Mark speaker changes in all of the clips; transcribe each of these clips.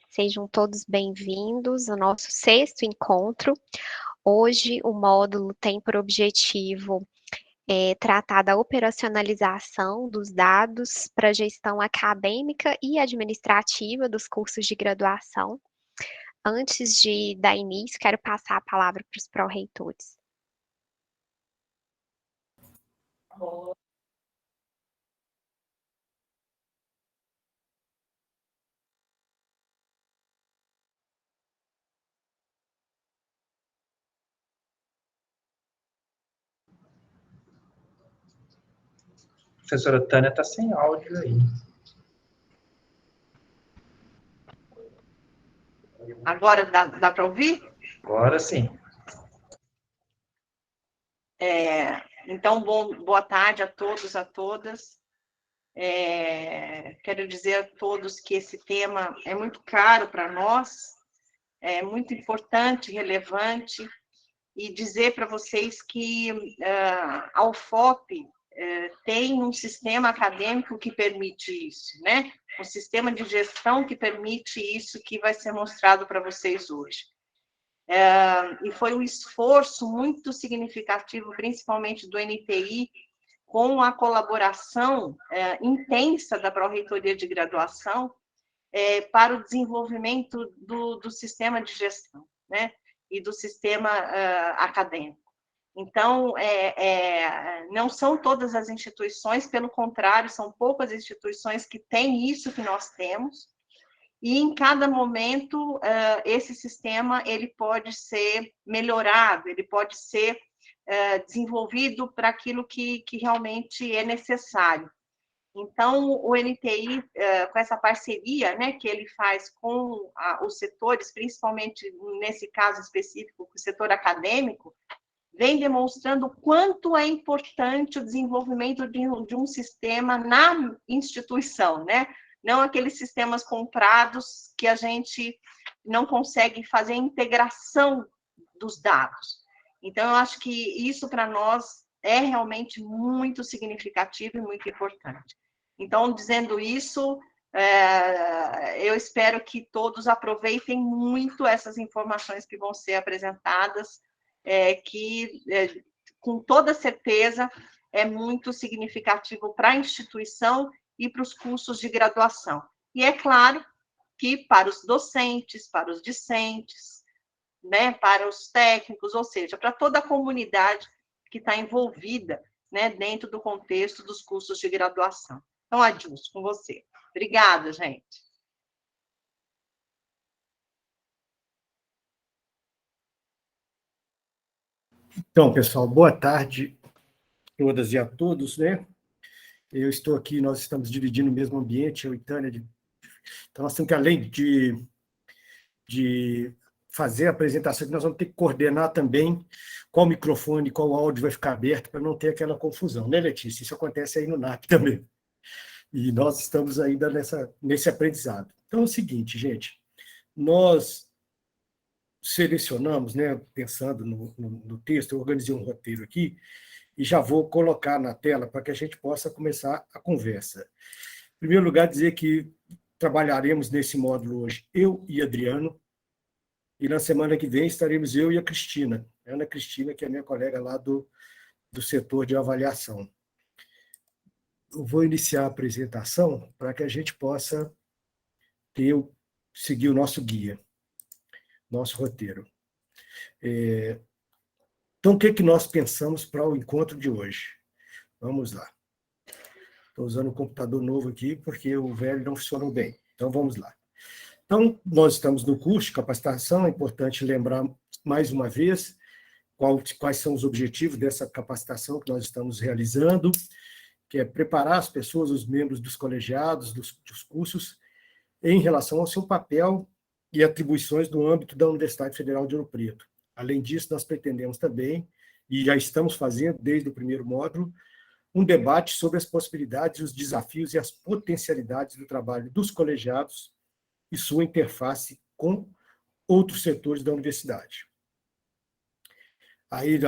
Speaker 1: Sejam todos bem-vindos ao nosso sexto encontro. Hoje, o módulo tem por objetivo tratar da operacionalização dos dados para a gestão acadêmica e administrativa dos cursos de graduação. Antes de dar início, quero passar a palavra para os pró-reitores.
Speaker 2: A professora Tânia está sem áudio aí.
Speaker 3: Agora dá para ouvir?
Speaker 2: Agora sim.
Speaker 3: Então, boa tarde a todos, a todas. Quero dizer a todos que esse tema é muito caro para nós, é muito importante, relevante, e dizer para vocês que a UFOP tem um sistema acadêmico que permite isso, né? Um sistema de gestão que permite isso que vai ser mostrado para vocês hoje. E foi um esforço muito significativo, principalmente do NTI, com a colaboração intensa da Pró-Reitoria de Graduação para o desenvolvimento do sistema de gestão, né? E do sistema acadêmico. Então, não são todas as instituições, pelo contrário, são poucas instituições que têm isso que nós temos, e em cada momento esse sistema ele pode ser melhorado, ele pode ser desenvolvido para aquilo que realmente é necessário. Então, o NTI, com essa parceria, né, que ele faz com os setores, principalmente nesse caso específico, o setor acadêmico, vem demonstrando o quanto é importante o desenvolvimento de um sistema na instituição, né? Não aqueles sistemas comprados que a gente não consegue fazer a integração dos dados. Então, eu acho que isso, para nós, é realmente muito significativo e muito importante. Então, dizendo isso, eu espero que todos aproveitem muito essas informações que vão ser apresentadas, que, com toda certeza, é muito significativo para a instituição e para os cursos de graduação. E é claro que para os docentes, para os discentes, né, para os técnicos, ou seja, para toda a comunidade que está envolvida, né, dentro do contexto dos cursos de graduação. Então, Adilson, com você. Obrigada, gente.
Speaker 4: Então, pessoal, boa tarde a todas e a todos, né? Eu estou aqui, nós estamos dividindo o mesmo ambiente, eu e Tânia. Então, nós temos que, além de fazer a apresentação, nós vamos ter que coordenar também qual microfone, qual áudio vai ficar aberto, para não ter aquela confusão, né, Letícia? Isso acontece aí no NAP também. E nós estamos ainda nesse aprendizado. Então, é o seguinte, gente, nós selecionamos, né, pensando no texto, eu organizei um roteiro aqui, e já vou colocar na tela para que a gente possa começar a conversa. Em primeiro lugar, dizer que trabalharemos nesse módulo hoje eu e Adriano, e na semana que vem estaremos eu e a Cristina, Ana Cristina, que é minha colega lá do setor de avaliação. Eu vou iniciar a apresentação para que a gente possa seguir o nosso guia, nosso roteiro. Então, o que nós pensamos para o encontro de hoje? Vamos lá. Estou usando um computador novo aqui, porque o velho não funcionou bem. Então, vamos lá. Então, nós estamos no curso de capacitação, é importante lembrar mais uma vez quais são os objetivos dessa capacitação que nós estamos realizando, que é preparar as pessoas, os membros dos colegiados, dos cursos, em relação ao seu papel e atribuições no âmbito da Universidade Federal de Ouro Preto. Além disso, nós pretendemos também, e já estamos fazendo desde o primeiro módulo, um debate sobre as possibilidades, os desafios e as potencialidades do trabalho dos colegiados e sua interface com outros setores da universidade. Aí,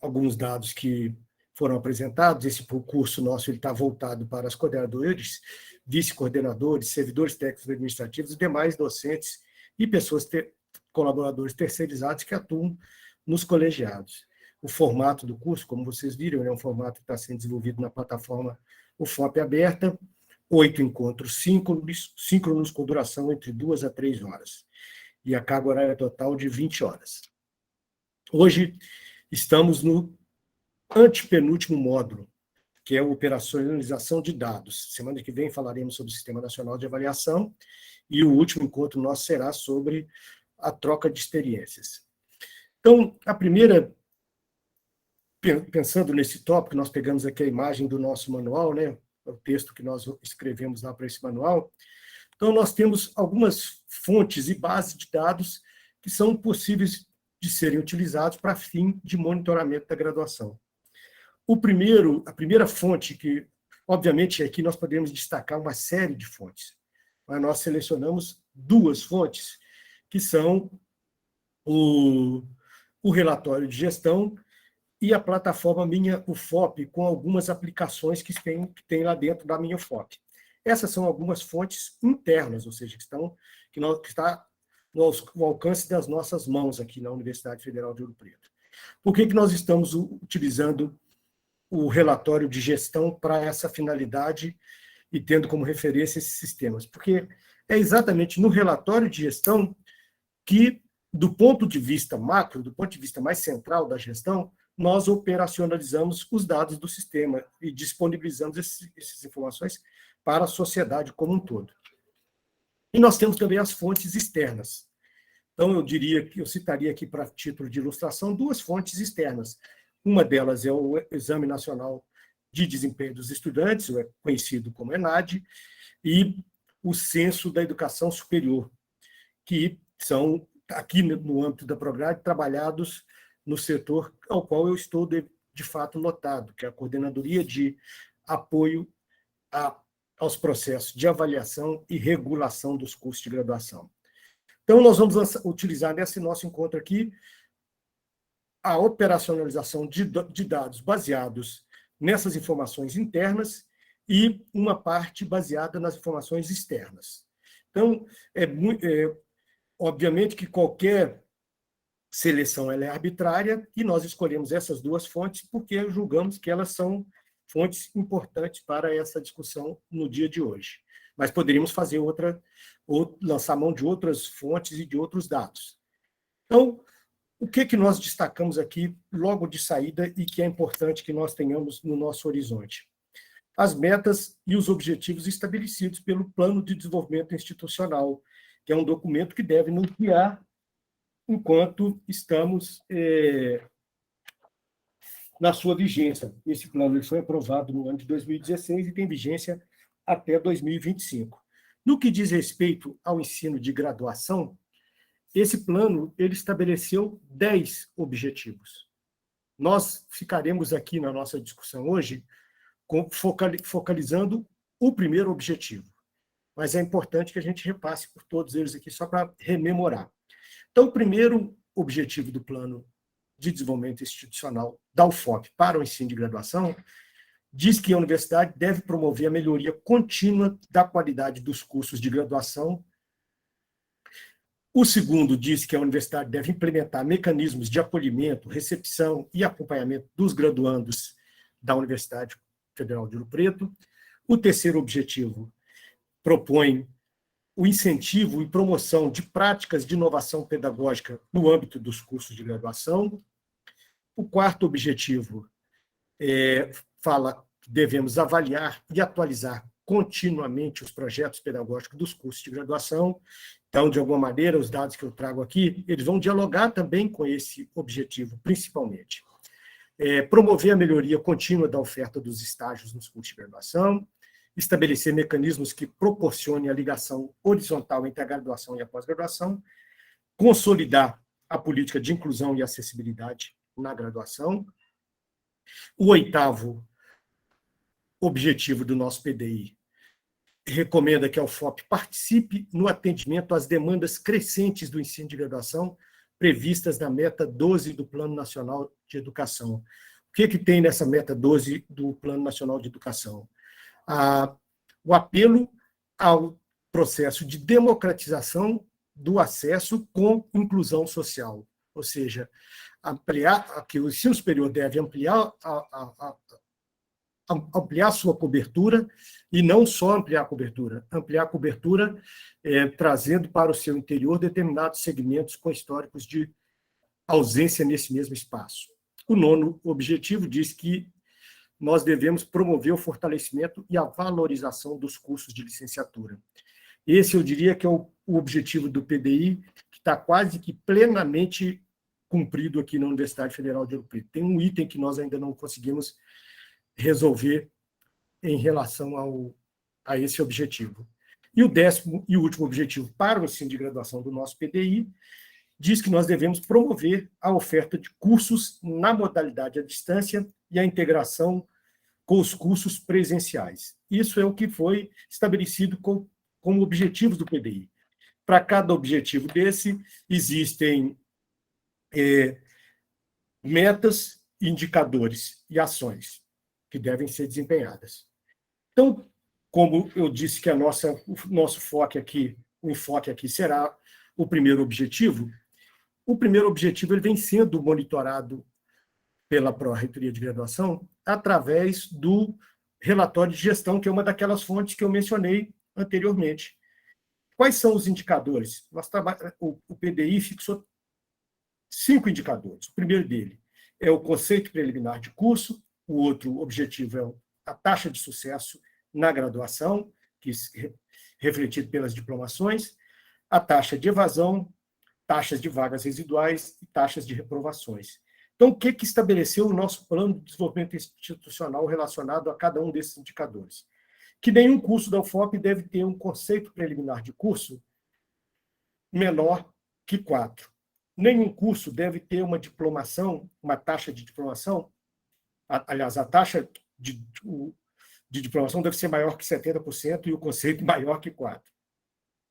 Speaker 4: alguns dados que foram apresentados. Esse curso nosso está voltado para os coordenadores, vice-coordenadores, servidores técnicos administrativos e demais docentes e pessoas, colaboradores terceirizados que atuam nos colegiados. O formato do curso, como vocês viram, é um formato que está sendo desenvolvido na plataforma UFOP Aberta, 8 encontros síncronos com duração entre 2 a 3 horas, e a carga horária total de 20 horas. Hoje estamos no antepenúltimo módulo, que é a operacionalização de dados. Semana que vem falaremos sobre o Sistema Nacional de Avaliação, e o último encontro nosso será sobre a troca de experiências. Então, a primeira, pensando nesse tópico, nós pegamos aqui a imagem do nosso manual, né, o texto que nós escrevemos lá para esse manual. Então, nós temos algumas fontes e bases de dados que são possíveis de serem utilizados para fim de monitoramento da graduação. A primeira fonte, que, obviamente, aqui nós podemos destacar uma série de fontes, mas nós selecionamos 2 fontes, que são o relatório de gestão e a plataforma Minha UFOP, com algumas aplicações que tem lá dentro da Minha UFOP. Essas são algumas fontes internas, ou seja, que está no alcance das nossas mãos aqui na Universidade Federal de Ouro Preto. Por que nós estamos utilizando o relatório de gestão para essa finalidade e tendo como referência esses sistemas? Porque é exatamente no relatório de gestão que, do ponto de vista macro, do ponto de vista mais central da gestão, nós operacionalizamos os dados do sistema e disponibilizamos essas informações para a sociedade como um todo. E nós temos também as fontes externas. Então, eu citaria aqui, para título de ilustração, 2 fontes externas. Uma delas é o Exame Nacional de Desempenho dos Estudantes, conhecido como ENAD, e o Censo da Educação Superior, que são, aqui no âmbito da Prograde, trabalhados no setor ao qual eu estou, de fato, lotado, que é a Coordenadoria de Apoio aos Processos de Avaliação e Regulação dos Cursos de Graduação. Então, nós vamos utilizar nesse nosso encontro aqui a operacionalização de dados baseados nessas informações internas e uma parte baseada nas informações externas. Então, obviamente que qualquer seleção ela é arbitrária, e nós escolhemos essas 2 fontes porque julgamos que elas são fontes importantes para essa discussão no dia de hoje. Mas poderíamos fazer ou lançar mão de outras fontes e de outros dados. Então, o que nós destacamos aqui logo de saída e que é importante que nós tenhamos no nosso horizonte? As metas e os objetivos estabelecidos pelo Plano de Desenvolvimento Institucional, que é um documento que deve nos guiar enquanto estamos na sua vigência. Esse plano foi aprovado no ano de 2016 e tem vigência até 2025. No que diz respeito ao ensino de graduação, esse plano ele estabeleceu 10 objetivos. Nós ficaremos aqui na nossa discussão hoje focalizando o primeiro objetivo, mas é importante que a gente repasse por todos eles aqui só para rememorar. Então, o primeiro objetivo do Plano de Desenvolvimento Institucional da UFOP para o ensino de graduação diz que a universidade deve promover a melhoria contínua da qualidade dos cursos de graduação. O segundo diz que a universidade deve implementar mecanismos de acolhimento, recepção e acompanhamento dos graduandos da Universidade Federal de Ouro Preto. O terceiro objetivo propõe o incentivo e promoção de práticas de inovação pedagógica no âmbito dos cursos de graduação. O quarto objetivo fala que devemos avaliar e atualizar continuamente os projetos pedagógicos dos cursos de graduação. Então, de alguma maneira, os dados que eu trago aqui, eles vão dialogar também com esse objetivo, principalmente. Promover a melhoria contínua da oferta dos estágios nos cursos de graduação, estabelecer mecanismos que proporcionem a ligação horizontal entre a graduação e a pós-graduação, consolidar a política de inclusão e acessibilidade na graduação. O oitavo objetivo do nosso PDI recomenda que a UFOP participe no atendimento às demandas crescentes do ensino de graduação previstas na meta 12 do Plano Nacional de Educação. O que tem nessa meta 12 do Plano Nacional de Educação? O apelo ao processo de democratização do acesso com inclusão social, ou seja, que o ensino superior deve ampliar a sua cobertura, e não só ampliar a cobertura trazendo para o seu interior determinados segmentos com históricos de ausência nesse mesmo espaço. O 9º objetivo diz que nós devemos promover o fortalecimento e a valorização dos cursos de licenciatura. Esse, eu diria, que é o objetivo do PDI, que está quase que plenamente cumprido aqui na Universidade Federal de Ouro Preto. Tem um item que nós ainda não conseguimos resolver em relação a esse objetivo. E o 10º e último objetivo para o ensino de graduação do nosso PDI diz que nós devemos promover a oferta de cursos na modalidade à distância e a integração com os cursos presenciais. Isso é o que foi estabelecido como objetivos do PDI. Para cada objetivo desse, existem metas, indicadores e ações que devem ser desempenhadas. Então, como eu disse que o nosso enfoque aqui será o primeiro objetivo, ele vem sendo monitorado pela Pró-Reitoria de Graduação através do relatório de gestão, que é uma daquelas fontes que eu mencionei anteriormente. Quais são os indicadores? O PDI fixou 5 indicadores. O primeiro dele é o conceito preliminar de curso, o outro objetivo é a taxa de sucesso na graduação, que é refletido pelas diplomações, a taxa de evasão, taxas de vagas residuais e taxas de reprovações. Então, o que estabeleceu o nosso plano de desenvolvimento institucional relacionado a cada um desses indicadores? Que nenhum curso da UFOP deve ter um conceito preliminar de curso menor que 4. Nenhum curso deve ter uma taxa de diplomação, aliás, a taxa de diplomação deve ser maior que 70% e o conceito maior que 4,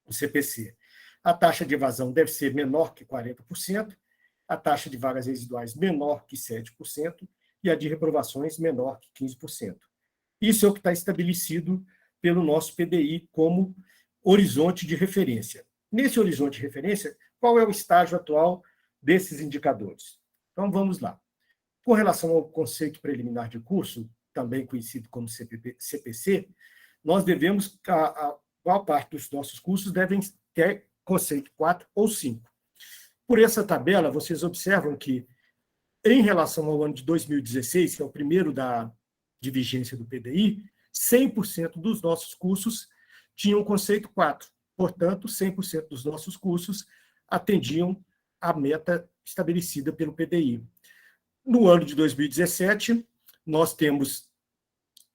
Speaker 4: o CPC. A taxa de evasão deve ser menor que 40%, a taxa de vagas residuais menor que 7% e a de reprovações menor que 15%. Isso é o que está estabelecido pelo nosso PDI como horizonte de referência. Nesse horizonte de referência, qual é o estágio atual desses indicadores? Então, vamos lá. Com relação ao conceito preliminar de curso, também conhecido como CPC, nós devemos, a maior parte dos nossos cursos devem ter conceito 4 ou 5. Por essa tabela, vocês observam que, em relação ao ano de 2016, que é o primeiro de vigência do PDI, 100% dos nossos cursos tinham conceito 4. Portanto, 100% dos nossos cursos atendiam à meta estabelecida pelo PDI. No ano de 2017, nós temos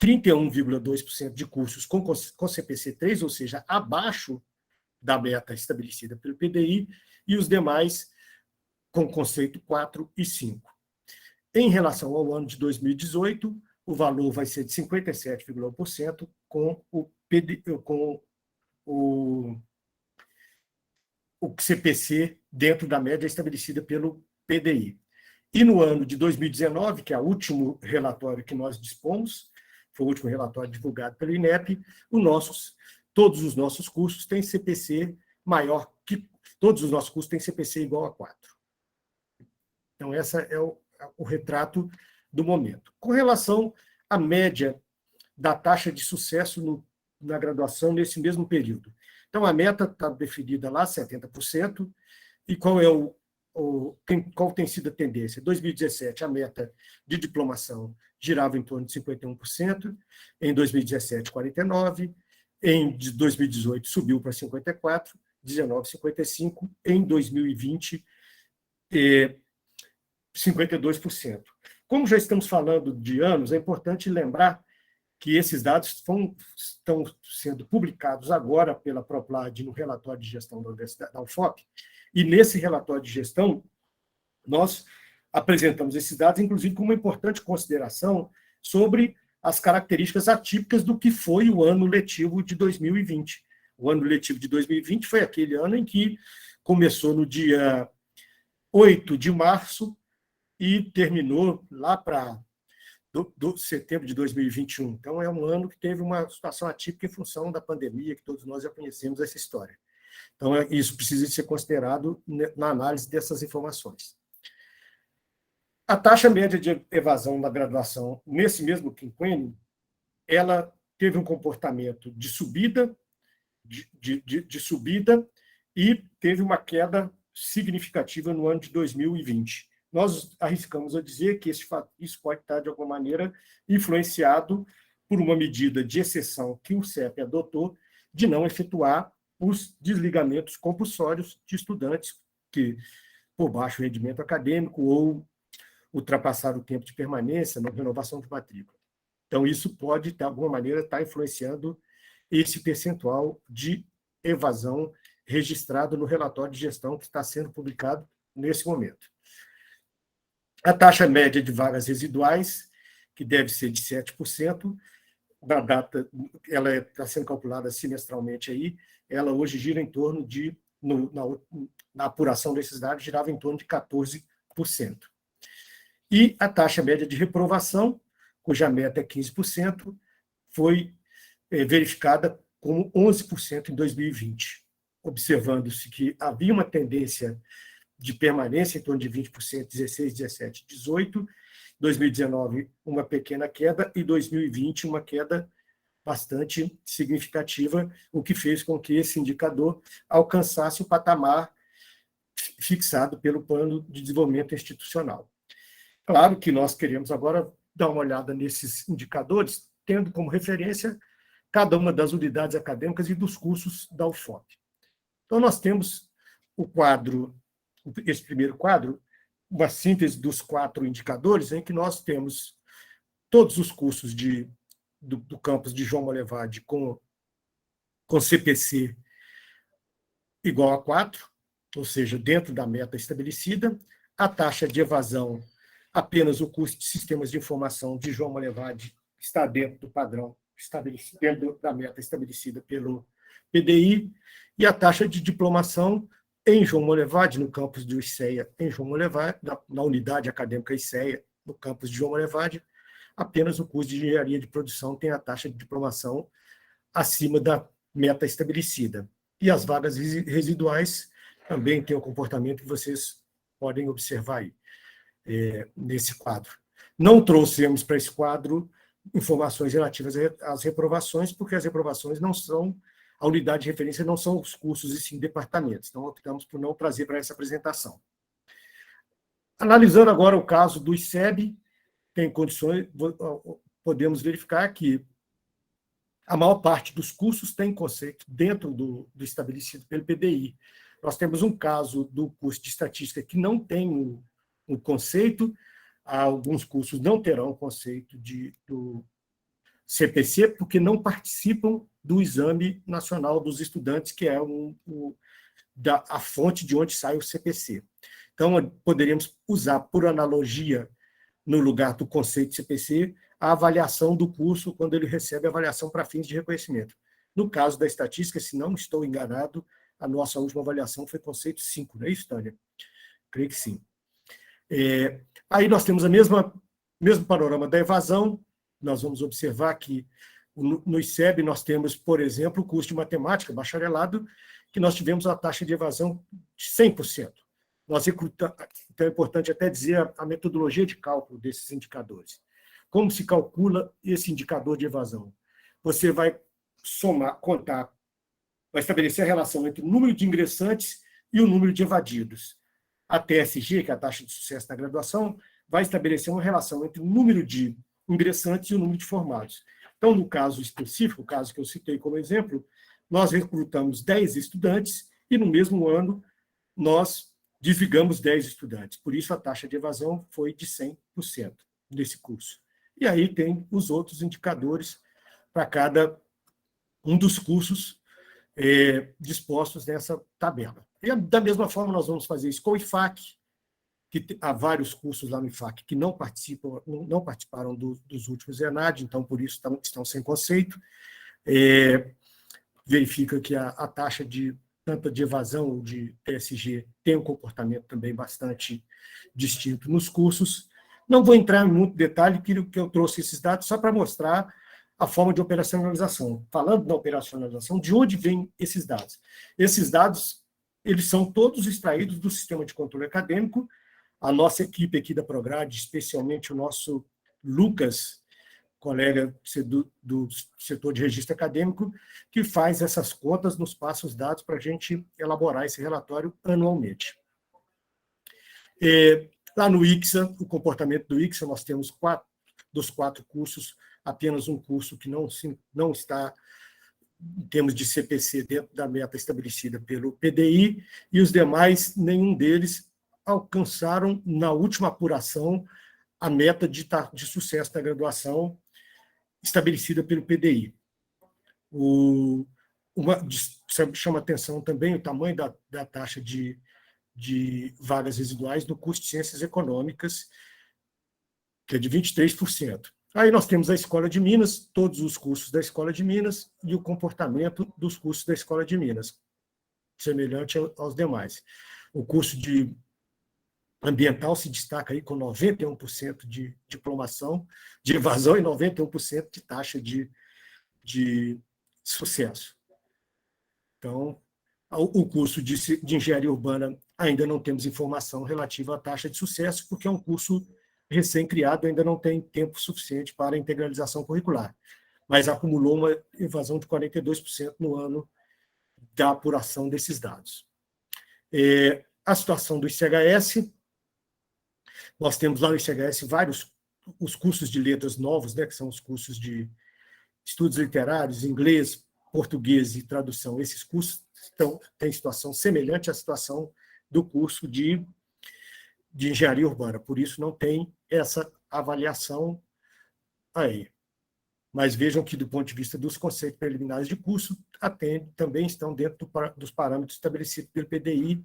Speaker 4: 31,2% de cursos com CPC 3, ou seja, abaixo da meta estabelecida pelo PDI, e os demais com conceito 4 e 5. Em relação ao ano de 2018, o valor vai ser de 57,1% com o CPC dentro da média estabelecida pelo PDI. E no ano de 2019, que é o último relatório que nós dispomos, foi o último relatório divulgado pelo INEP, todos os nossos cursos têm CPC maior que... Todos os nossos cursos têm CPC igual a 4. Então, esse é o retrato do momento. Com relação à média da taxa de sucesso na graduação nesse mesmo período. Então, a meta está definida lá, 70%, e qual tem sido a tendência? Em 2017, a meta de diplomação girava em torno de 51%, em 2017, 49%, em 2018 subiu para 54%, 19, 55%, em 2020, 52%. Como já estamos falando de anos, é importante lembrar que esses dados estão sendo publicados agora pela ProPlad no relatório de gestão da Universidade da UFOP, e nesse relatório de gestão nós apresentamos esses dados, inclusive com uma importante consideração sobre as características atípicas do que foi o ano letivo de 2020. O ano letivo de 2020 foi aquele ano em que começou no dia 8 de março e terminou lá para setembro de 2021. Então, é um ano que teve uma situação atípica em função da pandemia, que todos nós já conhecemos essa história. Então, isso precisa ser considerado na análise dessas informações. A taxa média de evasão da graduação, nesse mesmo quinquênio, ela teve um comportamento de subida, de subida, e teve uma queda significativa no ano de 2020. Nós arriscamos a dizer que isso pode estar, de alguma maneira, influenciado por uma medida de exceção que o CEP adotou de não efetuar os desligamentos compulsórios de estudantes que, por baixo rendimento acadêmico ou ultrapassar o tempo de permanência na renovação de matrícula. Então, isso pode, de alguma maneira, estar influenciando esse percentual de evasão registrado no relatório de gestão que está sendo publicado nesse momento. A taxa média de vagas residuais, que deve ser de 7%, na data, ela está sendo calculada semestralmente aí, ela hoje gira em torno de, na apuração desses dados, girava em torno de 14%. E a taxa média de reprovação, cuja meta é 15%, foi verificada como 11% em 2020, observando-se que havia uma tendência de permanência em torno de 20%, 16, 17, 18, 2019 uma pequena queda e 2020 uma queda bastante significativa, o que fez com que esse indicador alcançasse o patamar fixado pelo Plano de Desenvolvimento Institucional. Claro que nós queremos agora dar uma olhada nesses indicadores, tendo como referência cada uma das unidades acadêmicas e dos cursos da UFOP. Então, nós temos o quadro, esse primeiro quadro, uma síntese dos 4 indicadores, em que nós temos todos os cursos do campus de João Molevade com CPC igual a 4, ou seja, dentro da meta estabelecida, a taxa de evasão, apenas o curso de Sistemas de Informação de João Molevade está dentro do padrão estabelecido, dentro da meta estabelecida pelo PDI, e a taxa de diplomação em João Molevade, no campus do ICEA, em João Molevade, na unidade acadêmica ICEA, no campus de João Molevade, apenas o curso de Engenharia de Produção tem a taxa de diplomação acima da meta estabelecida. E as vagas residuais também têm o comportamento que vocês podem observar aí, nesse quadro. Não trouxemos para esse quadro informações relativas às reprovações, porque as reprovações não são, a unidade de referência não são os cursos e sim departamentos, então optamos por não trazer para essa apresentação. Analisando agora o caso do ICEB, tem condições, podemos verificar que a maior parte dos cursos tem conceito dentro do estabelecido pelo PDI. Nós temos um caso do curso de Estatística que não tem um conceito, alguns cursos não terão conceito do CPC, porque não participam do Exame Nacional dos Estudantes, que é a fonte de onde sai o CPC. Então, poderíamos usar, por analogia, no lugar do conceito de CPC, a avaliação do curso quando ele recebe avaliação para fins de reconhecimento. No caso da estatística, se não estou enganado, a nossa última avaliação foi conceito 5, não é isso, Tânia? Creio que sim. Aí nós temos o mesmo panorama da evasão. Nós vamos observar que no ICEB nós temos, por exemplo, o curso de matemática, bacharelado, que nós tivemos a taxa de evasão de 100%. Então é importante até dizer a metodologia de cálculo desses indicadores. Como se calcula esse indicador de evasão? Você vai contar, vai estabelecer a relação entre o número de ingressantes e o número de evadidos. A TSG, que é a taxa de sucesso da graduação, vai estabelecer uma relação entre o número de ingressantes e o número de formados. Então, no caso específico, o caso que eu citei como exemplo, nós recrutamos 10 estudantes e, no mesmo ano, nós desligamos 10 estudantes. Por isso, a taxa de evasão foi de 100% desse curso. E aí tem os outros indicadores para cada um dos cursos dispostos nessa tabela. E, da mesma forma, nós vamos fazer isso com o IFAC, que há vários cursos lá no IFAC que não participaram dos últimos ENAD, então, por isso, estão sem conceito. Verifica que a taxa tanto de evasão ou de TSG, têm um comportamento também bastante distinto nos cursos. Não vou entrar em muito detalhe, que eu trouxe esses dados só para mostrar a forma de operacionalização. Falando da operacionalização, de onde vêm esses dados? Esses dados, eles são todos extraídos do sistema de controle acadêmico. A nossa equipe aqui da Prograde, especialmente o nosso Lucas, colega do setor de registro acadêmico, que faz essas contas, nos passa os dados para a gente elaborar esse relatório anualmente. Lá no ICSA, o comportamento do ICSA, nós temos dos 4 cursos, apenas um curso que não está, em termos de CPC, dentro da meta estabelecida pelo PDI, e os demais, nenhum deles alcançaram, na última apuração, a meta de sucesso da graduação estabelecida pelo PDI. Chama atenção também o tamanho da taxa de vagas residuais no curso de Ciências Econômicas, que é de 23%. Aí nós temos a Escola de Minas, todos os cursos da Escola de Minas e o comportamento dos cursos da Escola de Minas, semelhante aos demais. O curso de ambiental se destaca aí com 91% de diplomação, de evasão, e 91% de taxa de sucesso. Então, o curso de engenharia urbana ainda não temos informação relativa à taxa de sucesso, porque é um curso recém-criado, ainda não tem tempo suficiente para a integralização curricular, mas acumulou uma evasão de 42% no ano da apuração desses dados. A situação do ICHS, nós temos lá no ICHS os cursos de letras novos, né, que são os cursos de estudos literários, inglês, português e tradução. Esses cursos têm situação semelhante à situação do curso de engenharia urbana, por isso não tem essa avaliação aí. Mas vejam que, do ponto de vista dos conceitos preliminares de curso, também estão dentro dos parâmetros estabelecidos pelo PDI,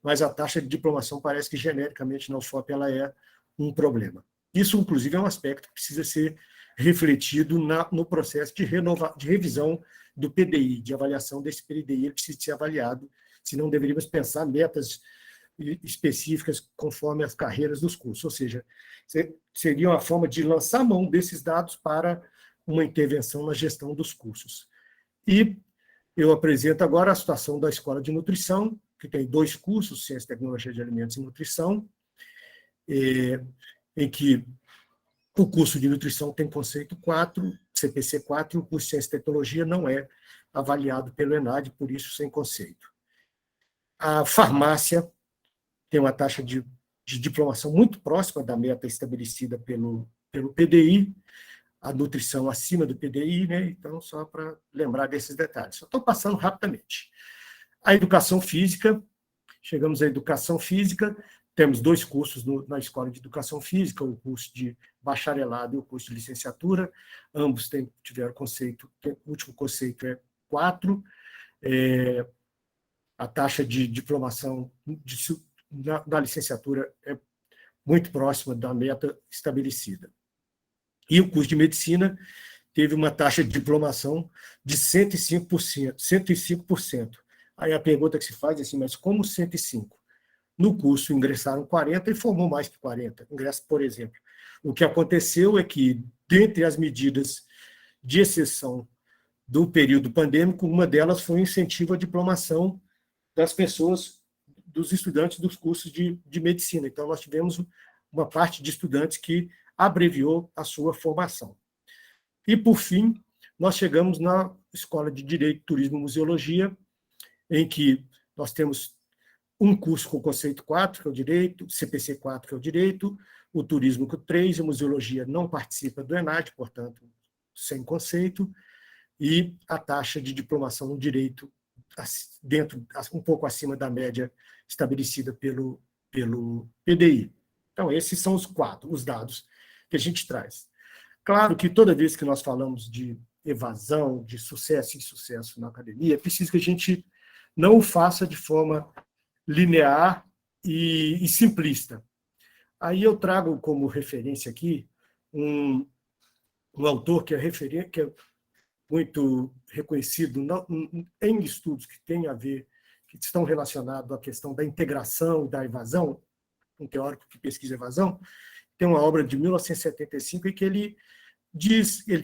Speaker 4: mas a taxa de diplomação parece que, genericamente, na UFOP, ela é um problema. Isso, inclusive, é um aspecto que precisa ser refletido no processo de revisão do PDI, de avaliação desse PDI, ele precisa ser avaliado, senão deveríamos pensar metas específicas conforme as carreiras dos cursos, ou seja, seria uma forma de lançar mão desses dados para uma intervenção na gestão dos cursos. E eu apresento agora a situação da Escola de Nutrição, que tem 2 cursos, Ciência e Tecnologia de Alimentos e Nutrição, em que o curso de Nutrição tem conceito 4, CPC 4, e o curso de Ciência e Tecnologia não é avaliado pelo ENAD, por isso sem conceito. A farmácia tem uma taxa de diplomação muito próxima da meta estabelecida pelo PDI, a nutrição acima do PDI, né? Então, só para lembrar desses detalhes. Só estou passando rapidamente. A educação física, chegamos à educação física, temos 2 cursos na Escola de Educação Física, o curso de bacharelado e o curso de licenciatura, ambos tiveram conceito, o último conceito é 4, a taxa de diplomação da licenciatura é muito próxima da meta estabelecida. E o curso de medicina teve uma taxa de diplomação de 105%. 105%. Aí a pergunta que se faz é assim, mas como 105%? No curso ingressaram 40 e formou mais que 40. Ingresso, por exemplo. O que aconteceu é que, dentre as medidas de exceção do período pandêmico, uma delas foi o incentivo à diplomação das pessoas, dos estudantes dos cursos de medicina. Então, nós tivemos uma parte de estudantes que abreviou a sua formação. E, por fim, nós chegamos na Escola de Direito, Turismo e Museologia, em que nós temos um curso com conceito 4, que é o direito, CPC 4, que é o direito, o turismo com 3, a museologia não participa do ENAD, portanto, sem conceito, e a taxa de diplomação no direito um pouco acima da média estabelecida pelo PDI. Então, esses são os dados que a gente traz. Claro que toda vez que nós falamos de evasão, de sucesso e insucesso na academia, é preciso que a gente não o faça de forma linear e simplista. Aí eu trago como referência aqui um autor que é muito reconhecido em estudos que que estão relacionados à questão da integração e da evasão, um teórico que pesquisa evasão, tem uma obra de 1975 em que ele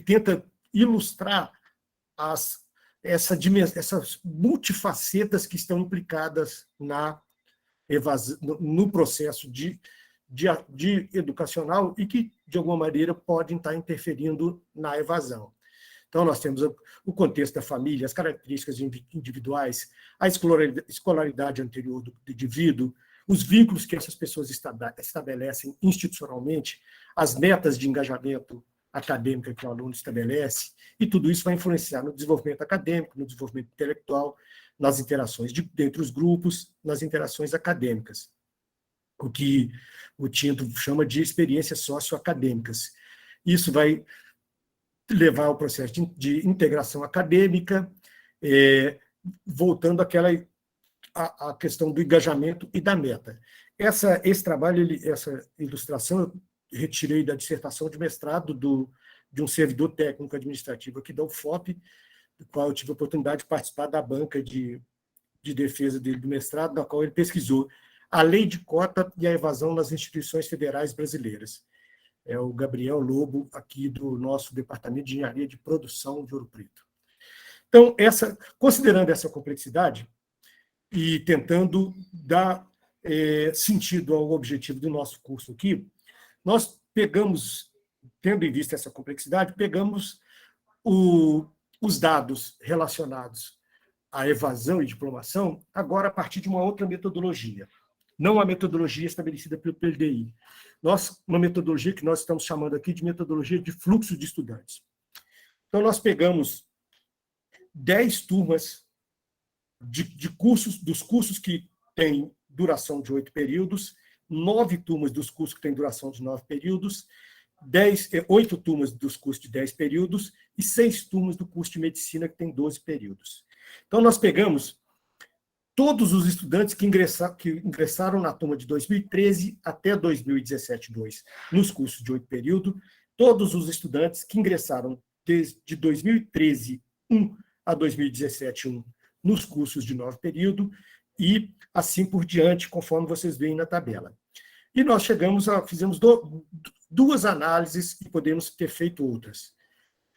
Speaker 4: tenta ilustrar essas multifacetas que estão implicadas no processo de educacional e que, de alguma maneira, podem estar interferindo na evasão. Então, nós temos o contexto da família, as características individuais, a escolaridade anterior do indivíduo, os vínculos que essas pessoas estabelecem institucionalmente, as metas de engajamento acadêmico que o aluno estabelece, e tudo isso vai influenciar no desenvolvimento acadêmico, no desenvolvimento intelectual, nas interações dentre os grupos, nas interações acadêmicas, o que o Tinto chama de experiências socioacadêmicas. Isso vai levar ao processo de integração acadêmica, voltando à questão do engajamento e da meta. Esse trabalho, essa ilustração, eu retirei da dissertação de mestrado de um servidor técnico administrativo aqui da UFOP, do qual eu tive a oportunidade de participar da banca de defesa dele do mestrado, na qual ele pesquisou a lei de cota e a evasão nas instituições federais brasileiras. É o Gabriel Lobo, aqui do nosso Departamento de Engenharia de Produção de Ouro Preto. Então, considerando essa complexidade e tentando dar sentido ao objetivo do nosso curso aqui, nós pegamos, tendo em vista essa complexidade, pegamos os dados relacionados à evasão e diplomação, agora a partir de uma outra metodologia, não a metodologia estabelecida pelo PDI. Uma metodologia que nós estamos chamando aqui de metodologia de fluxo de estudantes. Então, nós pegamos 10 turmas dos cursos que têm duração de 8 períodos, 9 turmas dos cursos que têm duração de 9 períodos, 8 turmas dos cursos de 10 períodos e 6 turmas do curso de medicina que tem 12 períodos. Então, nós pegamos todos os estudantes que ingressaram na turma de 2013 até 2017-2 nos cursos de 8 períodos, todos os estudantes que ingressaram de 2013-1 a 2017-1 nos cursos de 9 períodos e assim por diante, conforme vocês veem na tabela. E nós fizemos duas análises e podemos ter feito outras.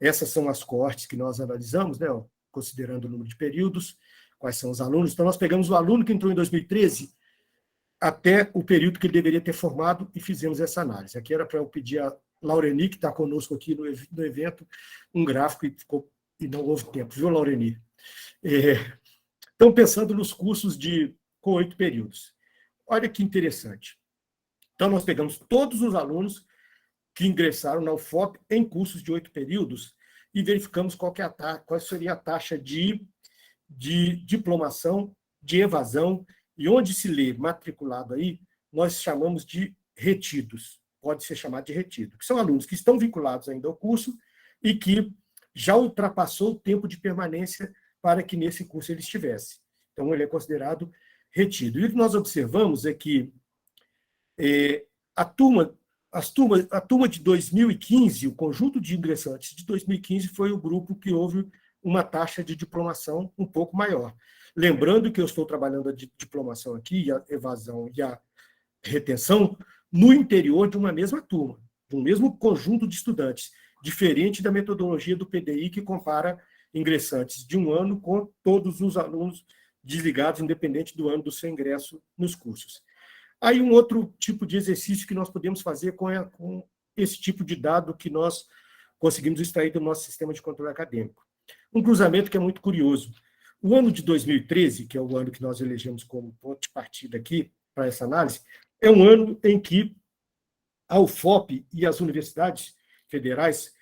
Speaker 4: Essas são as coortes que nós analisamos, né, considerando o número de períodos, quais são os alunos. Então, nós pegamos o aluno que entrou em 2013 até o período que ele deveria ter formado e fizemos essa análise. Aqui era para eu pedir a Laureni, que está conosco aqui no evento, um gráfico e não houve tempo, viu, Laureni? Então, pensando nos cursos com 8 períodos. Olha que interessante. Então, nós pegamos todos os alunos que ingressaram na UFOP em cursos de 8 períodos e verificamos qual seria a taxa de diplomação, de evasão, e onde se lê matriculado aí, nós chamamos de retidos, pode ser chamado de retido, que são alunos que estão vinculados ainda ao curso e que já ultrapassou o tempo de permanência para que nesse curso ele estivesse. Então, ele é considerado retido. E o que nós observamos é que a turma de 2015, o conjunto de ingressantes de 2015 foi o grupo que houve uma taxa de diplomação um pouco maior. Lembrando que eu estou trabalhando a diplomação aqui, a evasão e a retenção, no interior de uma mesma turma, de um mesmo conjunto de estudantes, diferente da metodologia do PDI, que compara ingressantes de um ano com todos os alunos desligados, independente do ano do seu ingresso nos cursos. Aí um outro tipo de exercício que nós podemos fazer com esse tipo de dado que nós conseguimos extrair do nosso sistema de controle acadêmico. Um cruzamento que é muito curioso. O ano de 2013, que é o ano que nós elegemos como ponto de partida aqui para essa análise, é um ano em que a UFOP e as universidades federais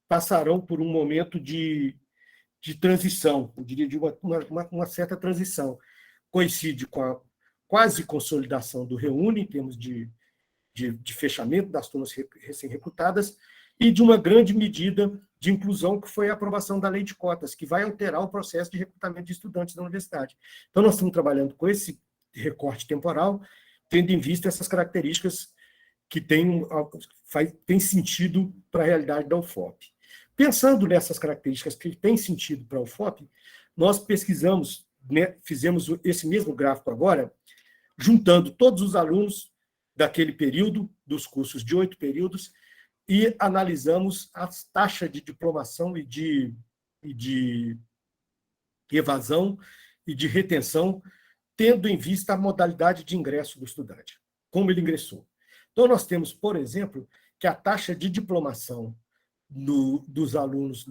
Speaker 4: passarão por um momento de transição, eu diria de uma certa transição. Coincide com a quase consolidação do REUNE, em termos de fechamento das turmas recém-recrutadas, e de uma grande medida de inclusão, que foi a aprovação da lei de cotas, que vai alterar o processo de recrutamento de estudantes da universidade. Então, nós estamos trabalhando com esse recorte temporal, tendo em vista essas características que têm sentido para a realidade da UFOP. Pensando nessas características que têm sentido para a UFOP, nós pesquisamos né, fizemos esse mesmo gráfico agora, juntando todos os alunos daquele período, dos cursos de 8 períodos, e analisamos a taxa de diplomação e de evasão e de retenção, tendo em vista a modalidade de ingresso do estudante, como ele ingressou. Então, nós temos, por exemplo, que a taxa de diplomação dos alunos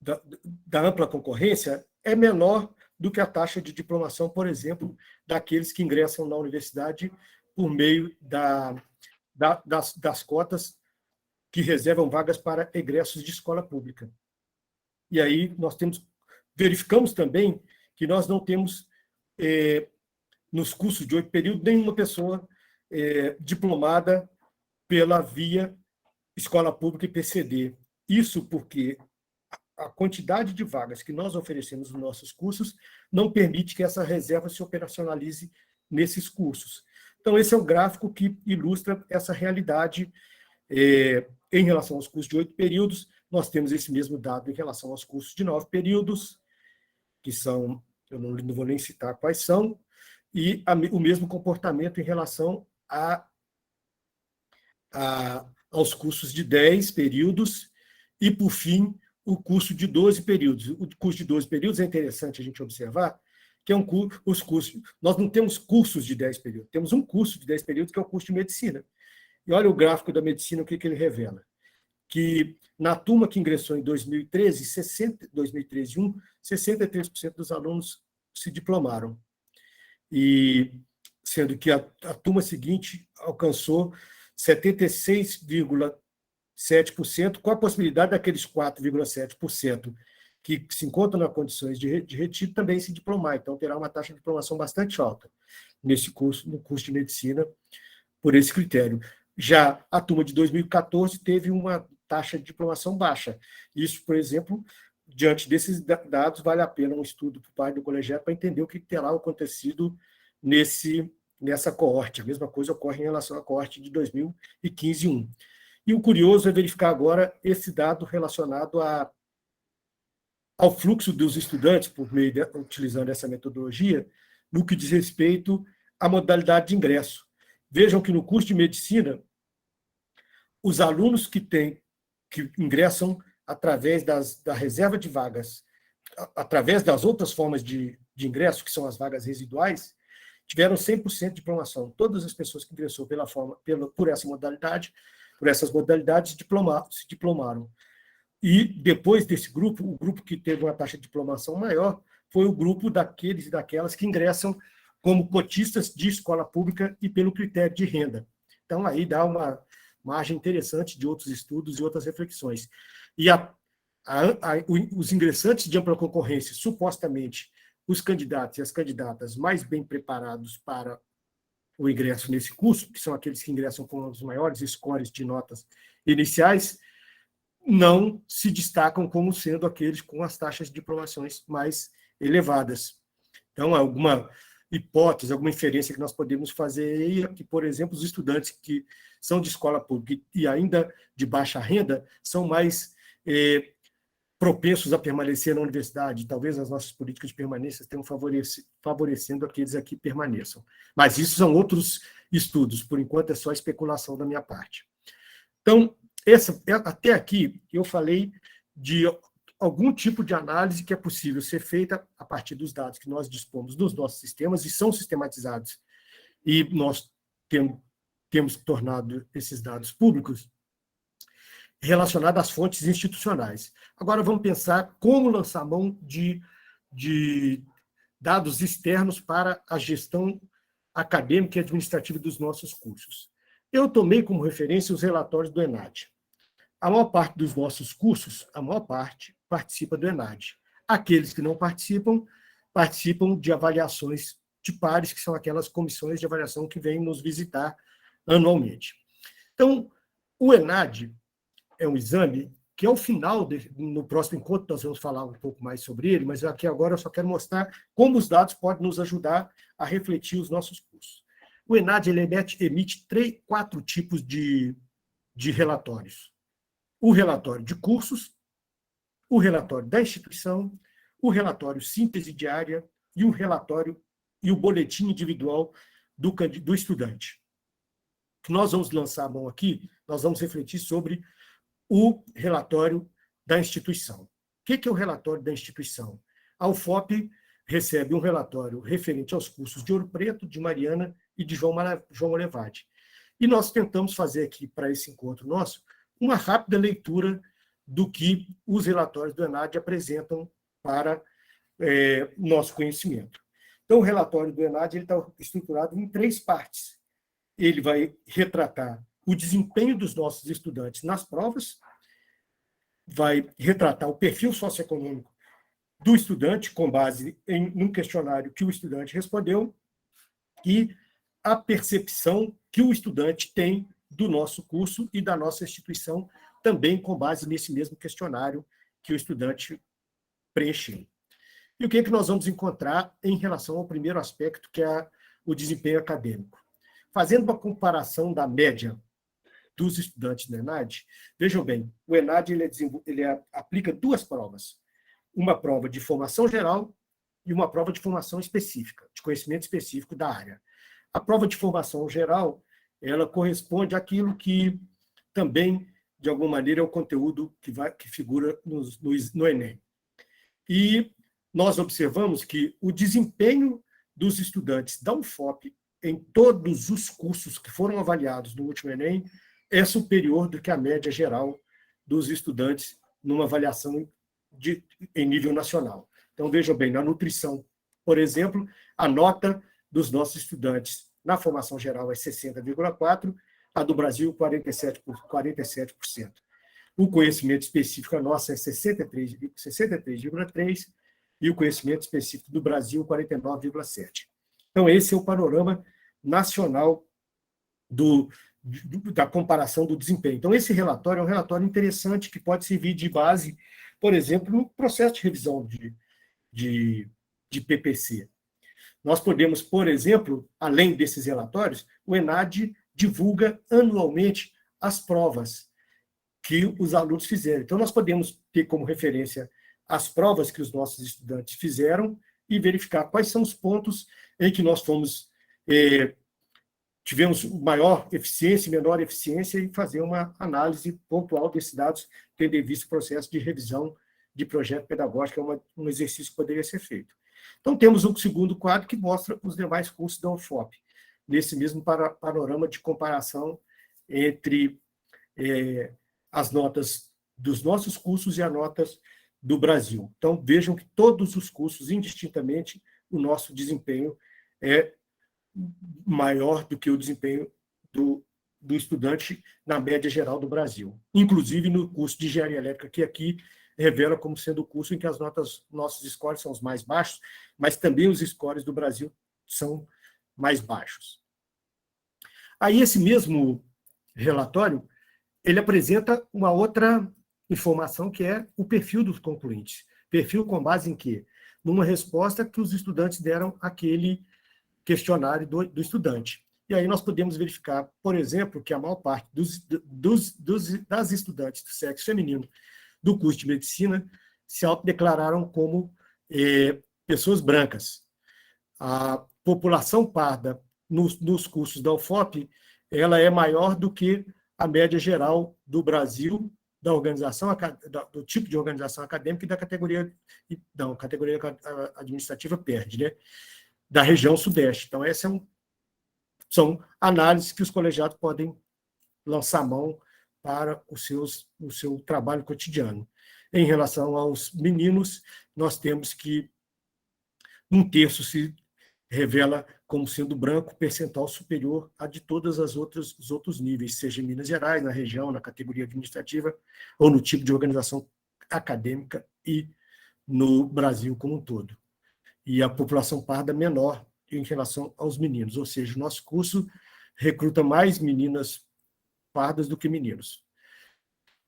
Speaker 4: da ampla concorrência é menor do que a taxa de diplomação, por exemplo, daqueles que ingressam na universidade por meio das cotas que reservam vagas para egressos de escola pública. E aí nós verificamos também que nós não temos, nos cursos de 8 períodos, nenhuma pessoa diplomada pela via escola pública e PCD. Isso porque a quantidade de vagas que nós oferecemos nos nossos cursos não permite que essa reserva se operacionalize nesses cursos. Então, esse é o gráfico que ilustra essa realidade em relação aos cursos de 8 períodos. Nós temos esse mesmo dado em relação aos cursos de 9 períodos, que são, eu não vou nem citar quais são, e o mesmo comportamento em relação aos cursos de 10 períodos e, por fim, o curso de 12 períodos. O curso de 12 períodos é interessante a gente observar que é os cursos. Nós não temos cursos de 10 períodos, temos um curso de 10 períodos, que é o curso de medicina. E olha o gráfico da medicina, o que ele revela. Que na turma que ingressou em 2013 e 1, 63% dos alunos se diplomaram. E sendo que a turma seguinte alcançou 76,7%, com a possibilidade daqueles 4,7% que se encontram nas condições de retiro também se diplomar. Então, terá uma taxa de diplomação bastante alta nesse curso, no curso de medicina, por esse critério. Já a turma de 2014 teve uma taxa de diplomação baixa. Isso, por exemplo, diante desses dados, vale a pena um estudo por parte do colegiado para entender o que terá acontecido nessa coorte. A mesma coisa ocorre em relação à coorte de 2015 e 1. E o curioso é verificar agora esse dado relacionado ao fluxo dos estudantes, utilizando essa metodologia, no que diz respeito à modalidade de ingresso. Vejam que no curso de medicina, os alunos que ingressam através da reserva de vagas, através das outras formas de ingresso, que são as vagas residuais, tiveram 100% de diplomação. Todas as pessoas que ingressou por essas modalidades se diplomaram. E depois desse grupo, o grupo que teve uma taxa de diplomação maior foi o grupo daqueles e daquelas que ingressam como cotistas de escola pública e pelo critério de renda. Então, aí dá uma margem interessante de outros estudos e outras reflexões. E os ingressantes de ampla concorrência, supostamente, os candidatos e as candidatas mais bem preparados para o ingresso nesse curso, que são aqueles que ingressam com os maiores scores de notas iniciais, não se destacam como sendo aqueles com as taxas de diplomações mais elevadas. Então, alguma hipótese, alguma inferência que nós podemos fazer é que, por exemplo, os estudantes que são de escola pública e ainda de baixa renda são mais propensos a permanecer na universidade. Talvez as nossas políticas de permanência estejam favorecendo aqueles a que permaneçam. Mas isso são outros estudos, por enquanto é só especulação da minha parte. Então, até aqui eu falei de algum tipo de análise que é possível ser feita a partir dos dados que nós dispomos dos nossos sistemas e são sistematizados, e nós temos tornado esses dados públicos, relacionado às fontes institucionais. Agora vamos pensar como lançar mão de dados externos para a gestão acadêmica e administrativa dos nossos cursos. Eu tomei como referência os relatórios do ENAD. A maior parte dos nossos cursos, participa do ENAD. Aqueles que não participam de avaliações de pares, que são aquelas comissões de avaliação que vêm nos visitar anualmente. Então, o ENAD é um exame que, ao final, no próximo encontro, nós vamos falar um pouco mais sobre ele, mas aqui agora eu só quero mostrar como os dados podem nos ajudar a refletir os nossos cursos. O ENAD ele emite 4 tipos de relatórios. O relatório de cursos, o relatório da instituição, o relatório síntese diária e o relatório e o boletim individual do estudante. Que nós vamos lançar a mão aqui, nós vamos refletir sobre o relatório da instituição. O que é o relatório da instituição? A UFOP recebe um relatório referente aos cursos de Ouro Preto, de Mariana e de João Molevade. E nós tentamos fazer aqui, para esse encontro nosso, uma rápida leitura do que os relatórios do ENAD apresentam para nosso conhecimento. Então, o relatório do ENAD está estruturado em 3 partes. Ele vai retratar o desempenho dos nossos estudantes nas provas, vai retratar o perfil socioeconômico do estudante, com base num questionário que o estudante respondeu, e a percepção que o estudante tem do nosso curso e da nossa instituição, também com base nesse mesmo questionário que o estudante preencheu. E o que é que nós vamos encontrar em relação ao primeiro aspecto, que é o desempenho acadêmico? Fazendo uma comparação da média dos estudantes do ENAD, vejam bem, o ENAD ele aplica 2 provas. Uma prova de formação geral e uma prova de formação específica, de conhecimento específico da área. A prova de formação geral, ela corresponde àquilo que também, de alguma maneira, é o conteúdo que figura no Enem. E nós observamos que o desempenho dos estudantes da UFOP em todos os cursos que foram avaliados no último Enem é superior do que a média geral dos estudantes numa avaliação em nível nacional. Então, vejam bem, na nutrição, por exemplo, a nota dos nossos estudantes na formação geral é 60,4%, a do Brasil, 47%. O conhecimento específico nosso é 63,3%, e o conhecimento específico do Brasil, 49,7%. Então, esse é o panorama nacional da comparação do desempenho. Então, esse relatório é um relatório interessante que pode servir de base, por exemplo, no processo de revisão de PPC. Nós podemos, por exemplo, além desses relatórios, o ENAD divulga anualmente as provas que os alunos fizeram. Então, nós podemos ter como referência as provas que os nossos estudantes fizeram e verificar quais são os pontos em que nós tivemos maior eficiência, menor eficiência, e fazer uma análise pontual desses dados, tendo em vista o processo de revisão de projeto pedagógico, é um exercício que poderia ser feito. Então, temos um segundo quadro que mostra os demais cursos da UFOP, nesse mesmo panorama de comparação entre as notas dos nossos cursos e as notas do Brasil. Então, vejam que todos os cursos, indistintamente, o nosso desempenho é maior do que o desempenho do estudante na média geral do Brasil. Inclusive no curso de engenharia elétrica, que aqui revela como sendo o curso em que nossos scores são os mais baixos, mas também os scores do Brasil são mais baixos. Aí esse mesmo relatório, ele apresenta uma outra informação, que é o perfil dos concluintes. Perfil com base em quê? Numa resposta que os estudantes deram àquele questionário do estudante. E aí nós podemos verificar, por exemplo, que a maior parte das estudantes do sexo feminino do curso de medicina se autodeclararam como pessoas brancas. A população parda nos cursos da UFOP, ela é maior do que a média geral do Brasil, da organização, do tipo de organização acadêmica e da categoria administrativa perde, né? Da região sudeste. Então, essas são análises que os colegiados podem lançar mão para o seu trabalho cotidiano. Em relação aos meninos, nós temos que 1/3 se revela como sendo branco, percentual superior a de todos os outros níveis, seja em Minas Gerais, na região, na categoria administrativa, ou no tipo de organização acadêmica e no Brasil como um todo. E a população parda menor em relação aos meninos, ou seja, o nosso curso recruta mais meninas pardas do que meninos,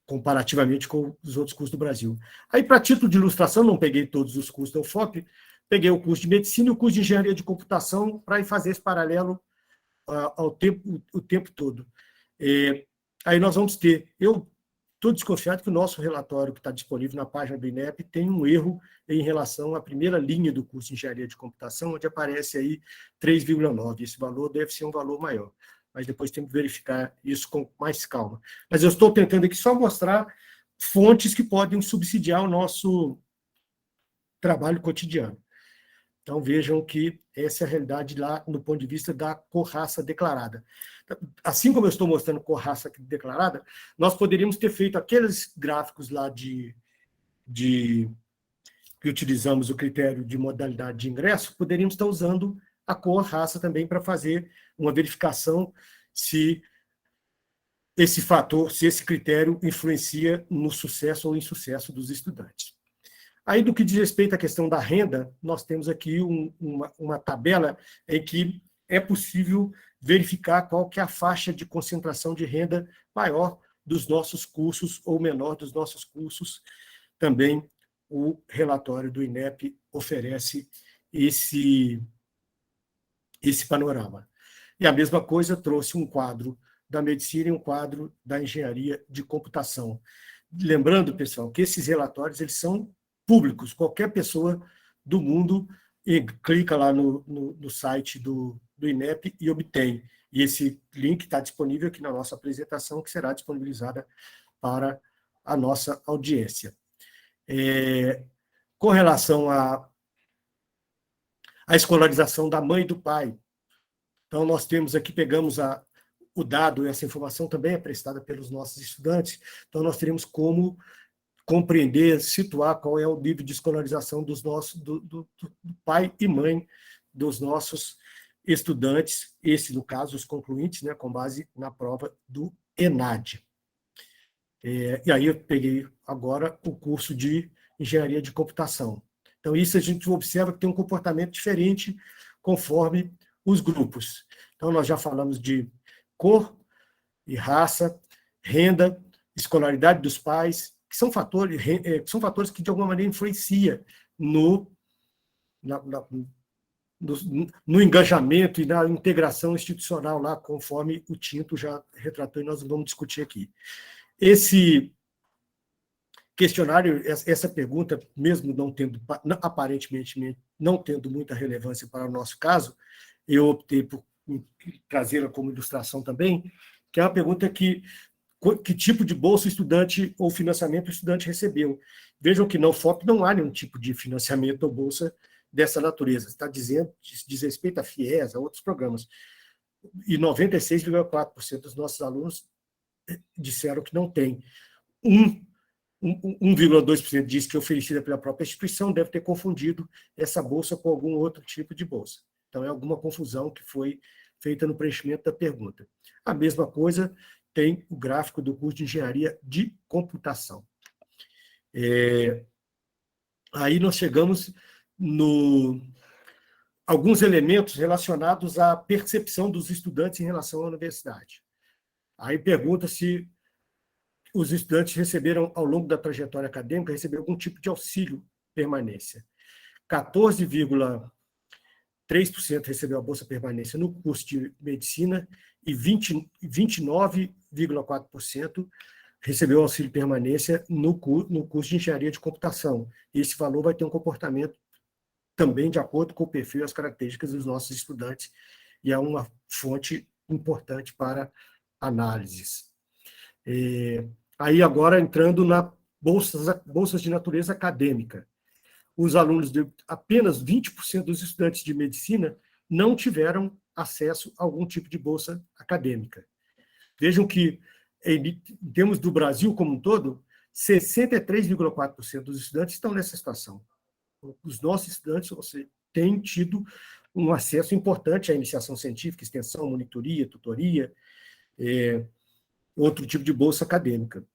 Speaker 4: comparativamente com os outros cursos do Brasil. Aí, para título de ilustração, não peguei todos os cursos da UFOP, peguei o curso de medicina e o curso de engenharia de computação para fazer esse paralelo o tempo todo. Aí nós vamos ter, eu estou desconfiado que o nosso relatório, que está disponível na página do INEP, tem um erro em relação à primeira linha do curso de Engenharia de Computação, onde aparece aí 3,9. Esse valor deve ser um valor maior, mas depois tem que verificar isso com mais calma. Mas eu estou tentando aqui só mostrar fontes que podem subsidiar o nosso trabalho cotidiano. Então, vejam que essa é a realidade lá do ponto de vista da cor-raça declarada. Assim como eu estou mostrando cor-raça declarada, nós poderíamos ter feito aqueles gráficos lá que utilizamos o critério de modalidade de ingresso, poderíamos estar usando a cor-raça também para fazer uma verificação se esse fator, se esse critério influencia no sucesso ou insucesso dos estudantes. Aí, do que diz respeito à questão da renda, nós temos aqui uma tabela em que é possível verificar qual que é a faixa de concentração de renda maior dos nossos cursos ou menor dos nossos cursos. Também o relatório do INEP oferece esse panorama. E a mesma coisa trouxe um quadro da medicina e um quadro da engenharia de computação. Lembrando, pessoal, que esses relatórios eles são públicos, qualquer pessoa do mundo clica lá no site do INEP e obtém. E esse link está disponível aqui na nossa apresentação, que será disponibilizada para a nossa audiência. Com relação à escolarização da mãe e do pai, então nós temos aqui, pegamos o dado, essa informação também é prestada pelos nossos estudantes, então nós teremos como compreender, situar qual é o nível de escolarização dos nossos, do pai e mãe dos nossos estudantes, esse, no caso, os concluintes, né, com base na prova do ENAD. E aí eu peguei agora o curso de Engenharia de Computação. Então, isso a gente observa que tem um comportamento diferente conforme os grupos. Então, nós já falamos de cor e raça, renda, escolaridade dos pais, que são fatores que, de alguma maneira, influenciam no engajamento e na integração institucional, lá, conforme o Tinto já retratou, e nós vamos discutir aqui. Esse questionário, essa pergunta, mesmo não tendo, aparentemente, não tendo muita relevância para o nosso caso, eu optei por trazê-la como ilustração também, que é uma pergunta que tipo de bolsa estudante ou financiamento o estudante recebeu. Vejam que na UFOP não há nenhum tipo de financiamento ou bolsa dessa natureza. Está dizendo, diz respeito a FIES, a outros programas. E 96,4% dos nossos alunos disseram que não tem. 1,2% diz que é oferecida pela própria instituição, deve ter confundido essa bolsa com algum outro tipo de bolsa. Então, é alguma confusão que foi feita no preenchimento da pergunta. A mesma coisa tem o gráfico do curso de Engenharia de Computação. Aí nós chegamos alguns elementos relacionados à percepção dos estudantes em relação à universidade. Aí pergunta se os estudantes receberam, ao longo da trajetória acadêmica, receberam algum tipo de auxílio permanência. 14,3% recebeu a Bolsa Permanência no curso de Medicina e 29,4% recebeu auxílio permanência no curso de Engenharia de Computação. Esse valor vai ter um comportamento também de acordo com o perfil e as características dos nossos estudantes, e é uma fonte importante para análises. Aí agora entrando na bolsas de natureza acadêmica. Os alunos, apenas 20% dos estudantes de medicina não tiveram acesso a algum tipo de bolsa acadêmica. Vejam que, em termos do Brasil como um todo, 63,4% dos estudantes estão nessa situação. Os nossos estudantes têm tido um acesso importante à iniciação científica, extensão, monitoria, tutoria, outro tipo de bolsa acadêmica.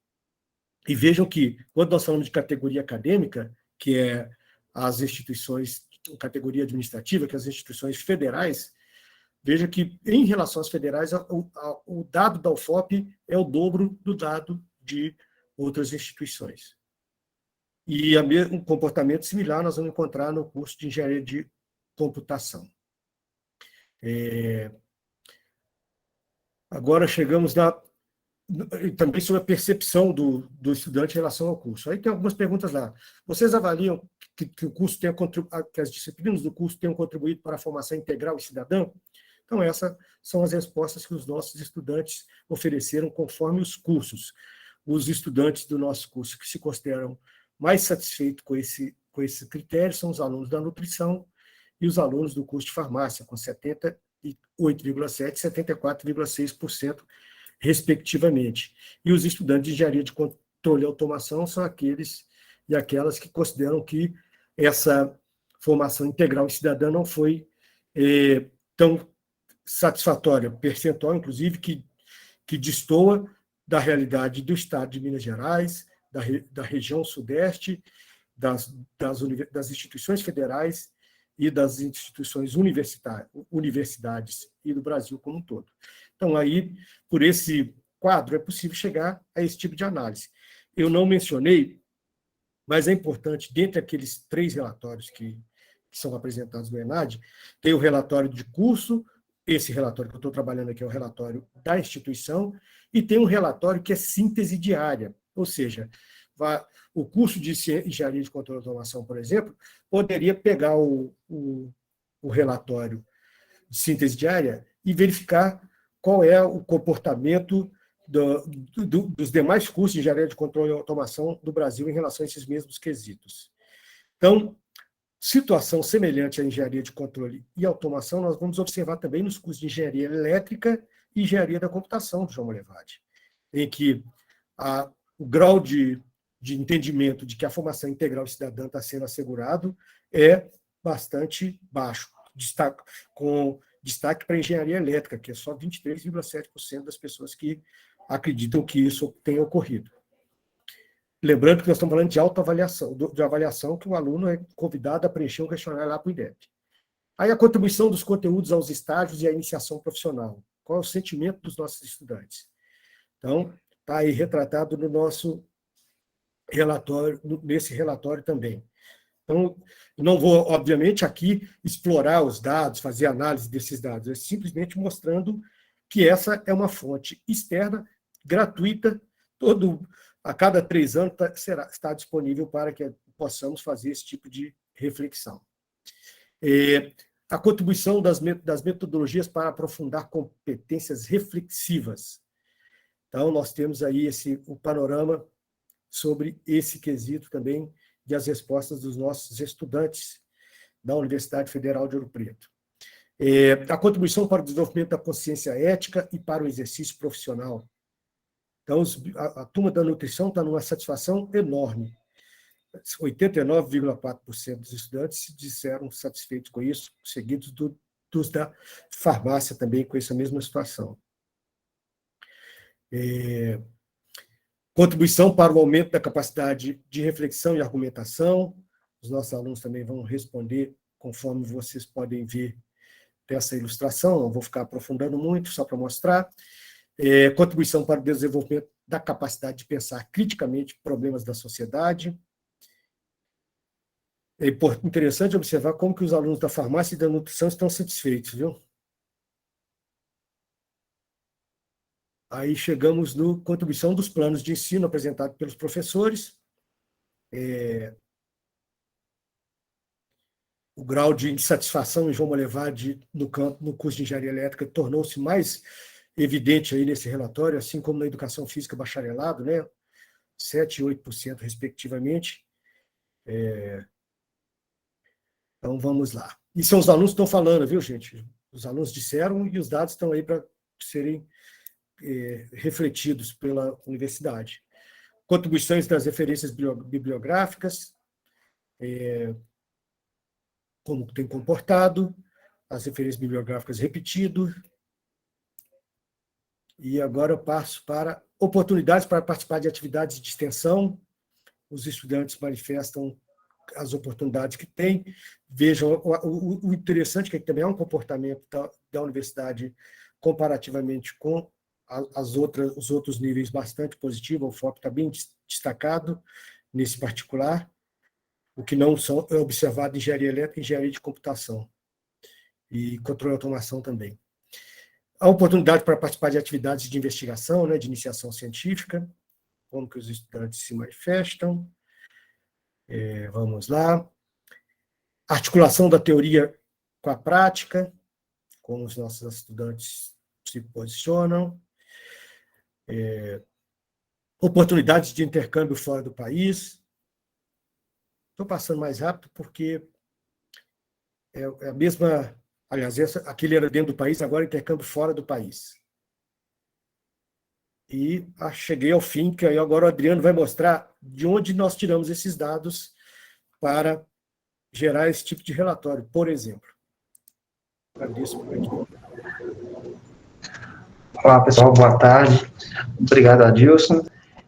Speaker 4: E vejam que, quando nós falamos de categoria acadêmica, que é as instituições, categoria administrativa, que é as instituições federais, veja que, em relação às federais, o dado da UFOP é o dobro do dado de outras instituições. E um comportamento similar nós vamos encontrar no curso de Engenharia de Computação. Agora chegamos e também sobre a percepção do estudante em relação ao curso. Aí tem algumas perguntas lá. Vocês avaliam que o curso tenha que as disciplinas do curso tenham contribuído para a formação integral e cidadã? Então, essas são as respostas que os nossos estudantes ofereceram conforme os cursos. Os estudantes do nosso curso que se consideram mais satisfeitos com esse critério são os alunos da nutrição e os alunos do curso de farmácia, com 78,7% e 74,6%, respectivamente. E os estudantes de engenharia de controle e automação são aqueles e aquelas que consideram que essa formação integral e cidadã não foi tão satisfatória, percentual, inclusive, que destoa da realidade do estado de Minas Gerais, da região sudeste, das instituições federais e das instituições universidades e do Brasil como um todo. Então, aí, por esse quadro, é possível chegar a esse tipo de análise. Eu não mencionei, mas é importante, dentre aqueles 3 relatórios que são apresentados no ENAD, tem o relatório de curso, esse relatório que eu estou trabalhando aqui é o relatório da instituição, e tem um relatório que é síntese diária, ou seja, o curso de engenharia de controle e automação, por exemplo, poderia pegar o relatório de síntese diária e verificar qual é o comportamento dos demais cursos de engenharia de controle e automação do Brasil em relação a esses mesmos quesitos. Então, situação semelhante à engenharia de controle e automação, nós vamos observar também nos cursos de engenharia elétrica e engenharia da computação do João Molevade, em que o grau de entendimento de que a formação integral cidadã está sendo assegurado é bastante baixo, com destaque para a engenharia elétrica, que é só 23,7% das pessoas que acreditam que isso tenha ocorrido. Lembrando que nós estamos falando de autoavaliação, de avaliação que o aluno é convidado a preencher um questionário lá para o IDEP. Aí a contribuição dos conteúdos aos estágios e à iniciação profissional. Qual é o sentimento dos nossos estudantes? Então, está aí retratado no nosso relatório, nesse relatório também. Então, não vou, obviamente, aqui explorar os dados, fazer análise desses dados, é simplesmente mostrando que essa é uma fonte externa, gratuita, a cada 3 anos está disponível para que possamos fazer esse tipo de reflexão. A contribuição das metodologias para aprofundar competências reflexivas. Então, nós temos aí o panorama sobre esse quesito também e as respostas dos nossos estudantes da Universidade Federal de Ouro Preto. A contribuição para o desenvolvimento da consciência ética e para o exercício profissional. Então, a turma da nutrição está numa satisfação enorme. 89,4% dos estudantes se disseram satisfeitos com isso, seguidos dos da farmácia também com essa mesma situação. Contribuição para o aumento da capacidade de reflexão e argumentação. Os nossos alunos também vão responder conforme vocês podem ver dessa ilustração, não vou ficar aprofundando muito, só para mostrar. Contribuição para o desenvolvimento da capacidade de pensar criticamente problemas da sociedade. É interessante observar como que os alunos da farmácia e da nutrição estão satisfeitos, viu? Aí chegamos no contribuição dos planos de ensino apresentados pelos professores. O grau de insatisfação em João Molevade no curso de engenharia elétrica tornou-se mais evidente aí nesse relatório, assim como na educação física bacharelado, né? 7% e 8%, respectivamente. Então, vamos lá. E são os alunos que estão falando, viu, gente? Os alunos disseram e os dados estão aí para serem refletidos pela universidade. Contribuições das referências bibliográficas, como tem comportado, as referências bibliográficas repetido. E agora eu passo para oportunidades para participar de atividades de extensão. Os estudantes manifestam as oportunidades que têm. Vejam, o interessante é que também é um comportamento da universidade comparativamente com os outros níveis bastante positivo. O FOP está bem destacado nesse particular, o que não é observado em engenharia elétrica e engenharia de computação, e controle e automação também. A oportunidade para participar de atividades de investigação, né, de iniciação científica, como que os estudantes se manifestam. Vamos lá. Articulação da teoria com a prática, como os nossos estudantes se posicionam. Oportunidades de intercâmbio fora do país. Estou passando mais rápido porque é a mesma... Aliás, aquele era dentro do país, agora intercâmbio fora do país. E cheguei ao fim, que aí agora o Adriano vai mostrar de onde nós tiramos esses dados para gerar esse tipo de relatório, por exemplo. Agradeço por aqui.
Speaker 2: Olá, pessoal, boa tarde. Obrigado, Adilson.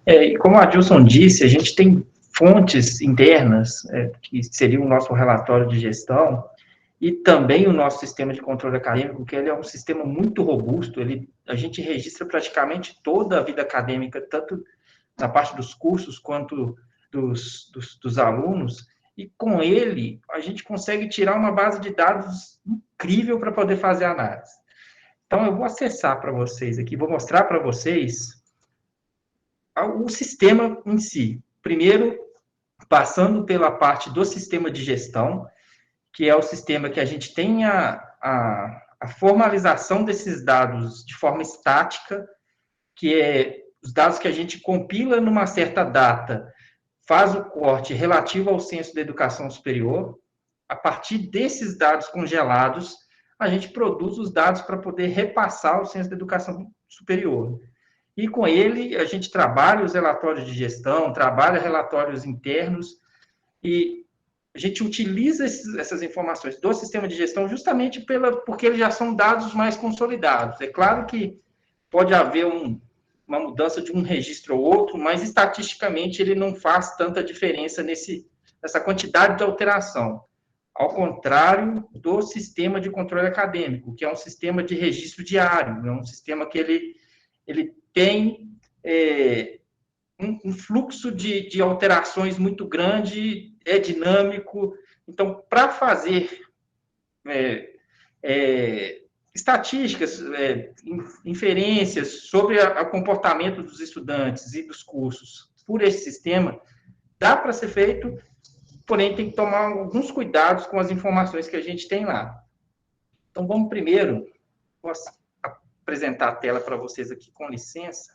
Speaker 2: E como a Adilson disse, a gente tem fontes internas, que seria o nosso relatório de gestão, e também o nosso sistema de controle acadêmico, que ele é um sistema muito robusto, a gente registra praticamente toda a vida acadêmica, tanto na parte dos cursos quanto dos alunos, e com ele a gente consegue tirar uma base de dados incrível para poder fazer análise. Então, eu vou acessar para vocês aqui, vou mostrar para vocês o sistema em si. Primeiro, passando pela parte do sistema de gestão, que é o sistema que a gente tem a formalização desses dados de forma estática, que é os dados que a gente compila numa certa data, faz o corte relativo ao censo da educação superior. A partir desses dados congelados, a gente produz os dados para poder repassar ao censo da educação superior. E com ele, a gente trabalha os relatórios de gestão, trabalha relatórios internos, e a gente utiliza essas informações do sistema de gestão justamente porque eles já são dados mais consolidados. É claro que pode haver uma mudança de um registro ou outro, mas estatisticamente ele não faz tanta diferença nessa quantidade de alteração. Ao contrário do sistema de controle acadêmico, que é um sistema de registro diário, é um sistema que ele tem um fluxo de alterações muito grande, é dinâmico. Então, para fazer estatísticas, inferências sobre o comportamento dos estudantes e dos cursos por esse sistema, dá para ser feito, porém tem que tomar alguns cuidados com as informações que a gente tem lá. Então, vamos primeiro, vou apresentar a tela para vocês aqui, com licença.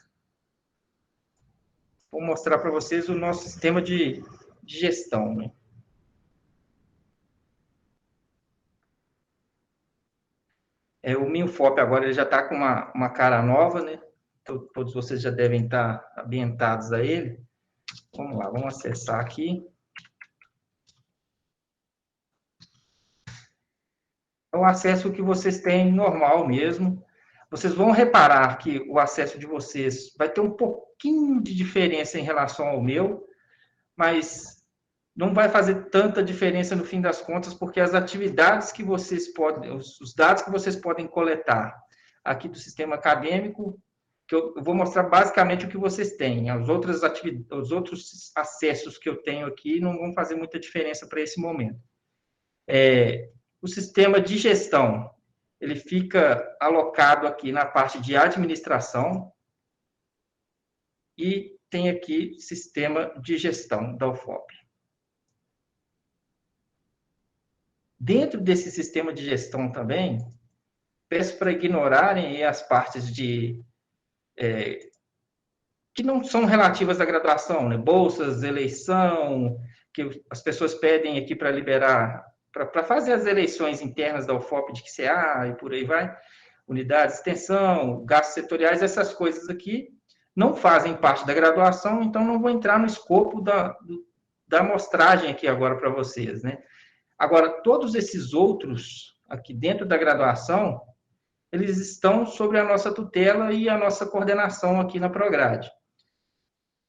Speaker 2: Vou mostrar para vocês o nosso sistema de gestão, né? O Minfop agora ele já está com uma cara nova, né? Todos vocês já devem estar ambientados a ele. Vamos lá, vamos acessar aqui. É o acesso que vocês têm normal mesmo. Vocês vão reparar que o acesso de vocês vai ter um pouquinho de diferença em relação ao meu, mas não vai fazer tanta diferença no fim das contas, porque as atividades que vocês podem, os dados que vocês podem coletar aqui do sistema acadêmico, que eu vou mostrar basicamente o que vocês têm. Os outros acessos que eu tenho aqui não vão fazer muita diferença para esse momento. O sistema de gestão, ele fica alocado aqui na parte de administração e tem aqui sistema de gestão da UFOP. Dentro desse sistema de gestão também, peço para ignorarem as partes que não são relativas à graduação, né? Bolsas, eleição, que as pessoas pedem aqui para liberar, para fazer as eleições internas da UFOP de QCA e por aí vai, unidades de extensão, gastos setoriais, essas coisas aqui não fazem parte da graduação, então não vou entrar no escopo da amostragem aqui agora para vocês, né? Agora, todos esses outros aqui dentro da graduação, eles estão sobre a nossa tutela e a nossa coordenação aqui na Prograde.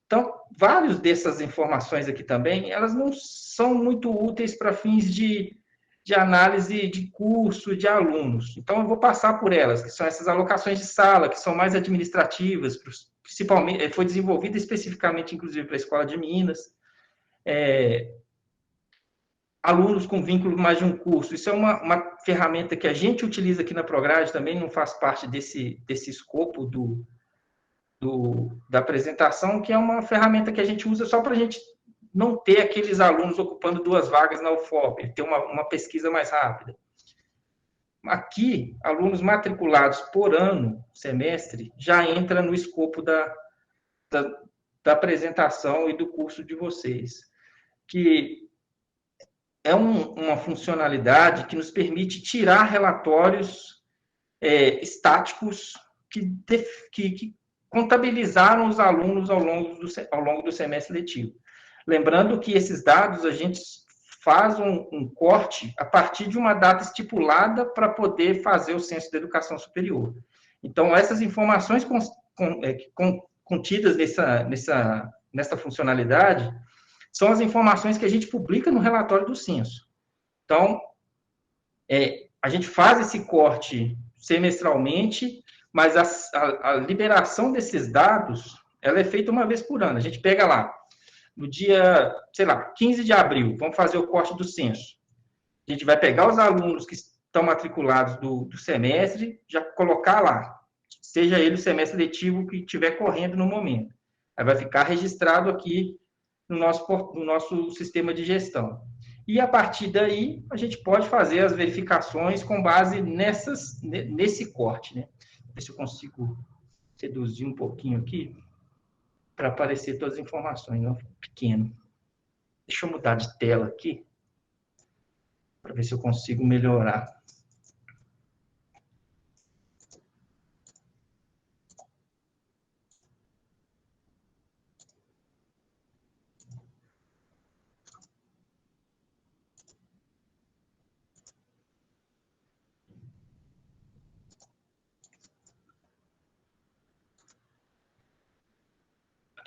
Speaker 2: Então, várias dessas informações aqui também, elas não são muito úteis para fins de análise de curso, de alunos. Então, eu vou passar por elas, que são essas alocações de sala, que são mais administrativas, principalmente, foi desenvolvida especificamente, inclusive, para a Escola de Minas. alunos com vínculo mais de um curso. Isso é uma ferramenta que a gente utiliza aqui na Prograde, também não faz parte desse escopo da apresentação, que é uma ferramenta que a gente usa só para a gente não ter aqueles alunos ocupando 2 vagas na UFOP, ter uma pesquisa mais rápida. Aqui, alunos matriculados por ano, semestre, já entra no escopo da apresentação e do curso de vocês, que é uma funcionalidade que nos permite tirar relatórios estáticos que contabilizaram os alunos ao longo do semestre letivo. Lembrando que esses dados a gente faz um corte a partir de uma data estipulada para poder fazer o censo da educação superior. Então, essas informações contidas nessa funcionalidade são as informações que a gente publica no relatório do censo. Então, a gente faz esse corte semestralmente, mas a liberação desses dados, ela é feita uma vez por ano. A gente pega lá, no dia, sei lá, 15 de abril, vamos fazer o corte do censo. A gente vai pegar os alunos que estão matriculados do semestre, já colocar lá, seja ele o semestre letivo que estiver correndo no momento. Aí vai ficar registrado aqui no nosso sistema de gestão. E, a partir daí, a gente pode fazer as verificações com base nesse corte, né? Ver se eu consigo reduzir um pouquinho aqui, para aparecer todas as informações, não pequeno. Deixa eu mudar de tela aqui, para ver se eu consigo melhorar.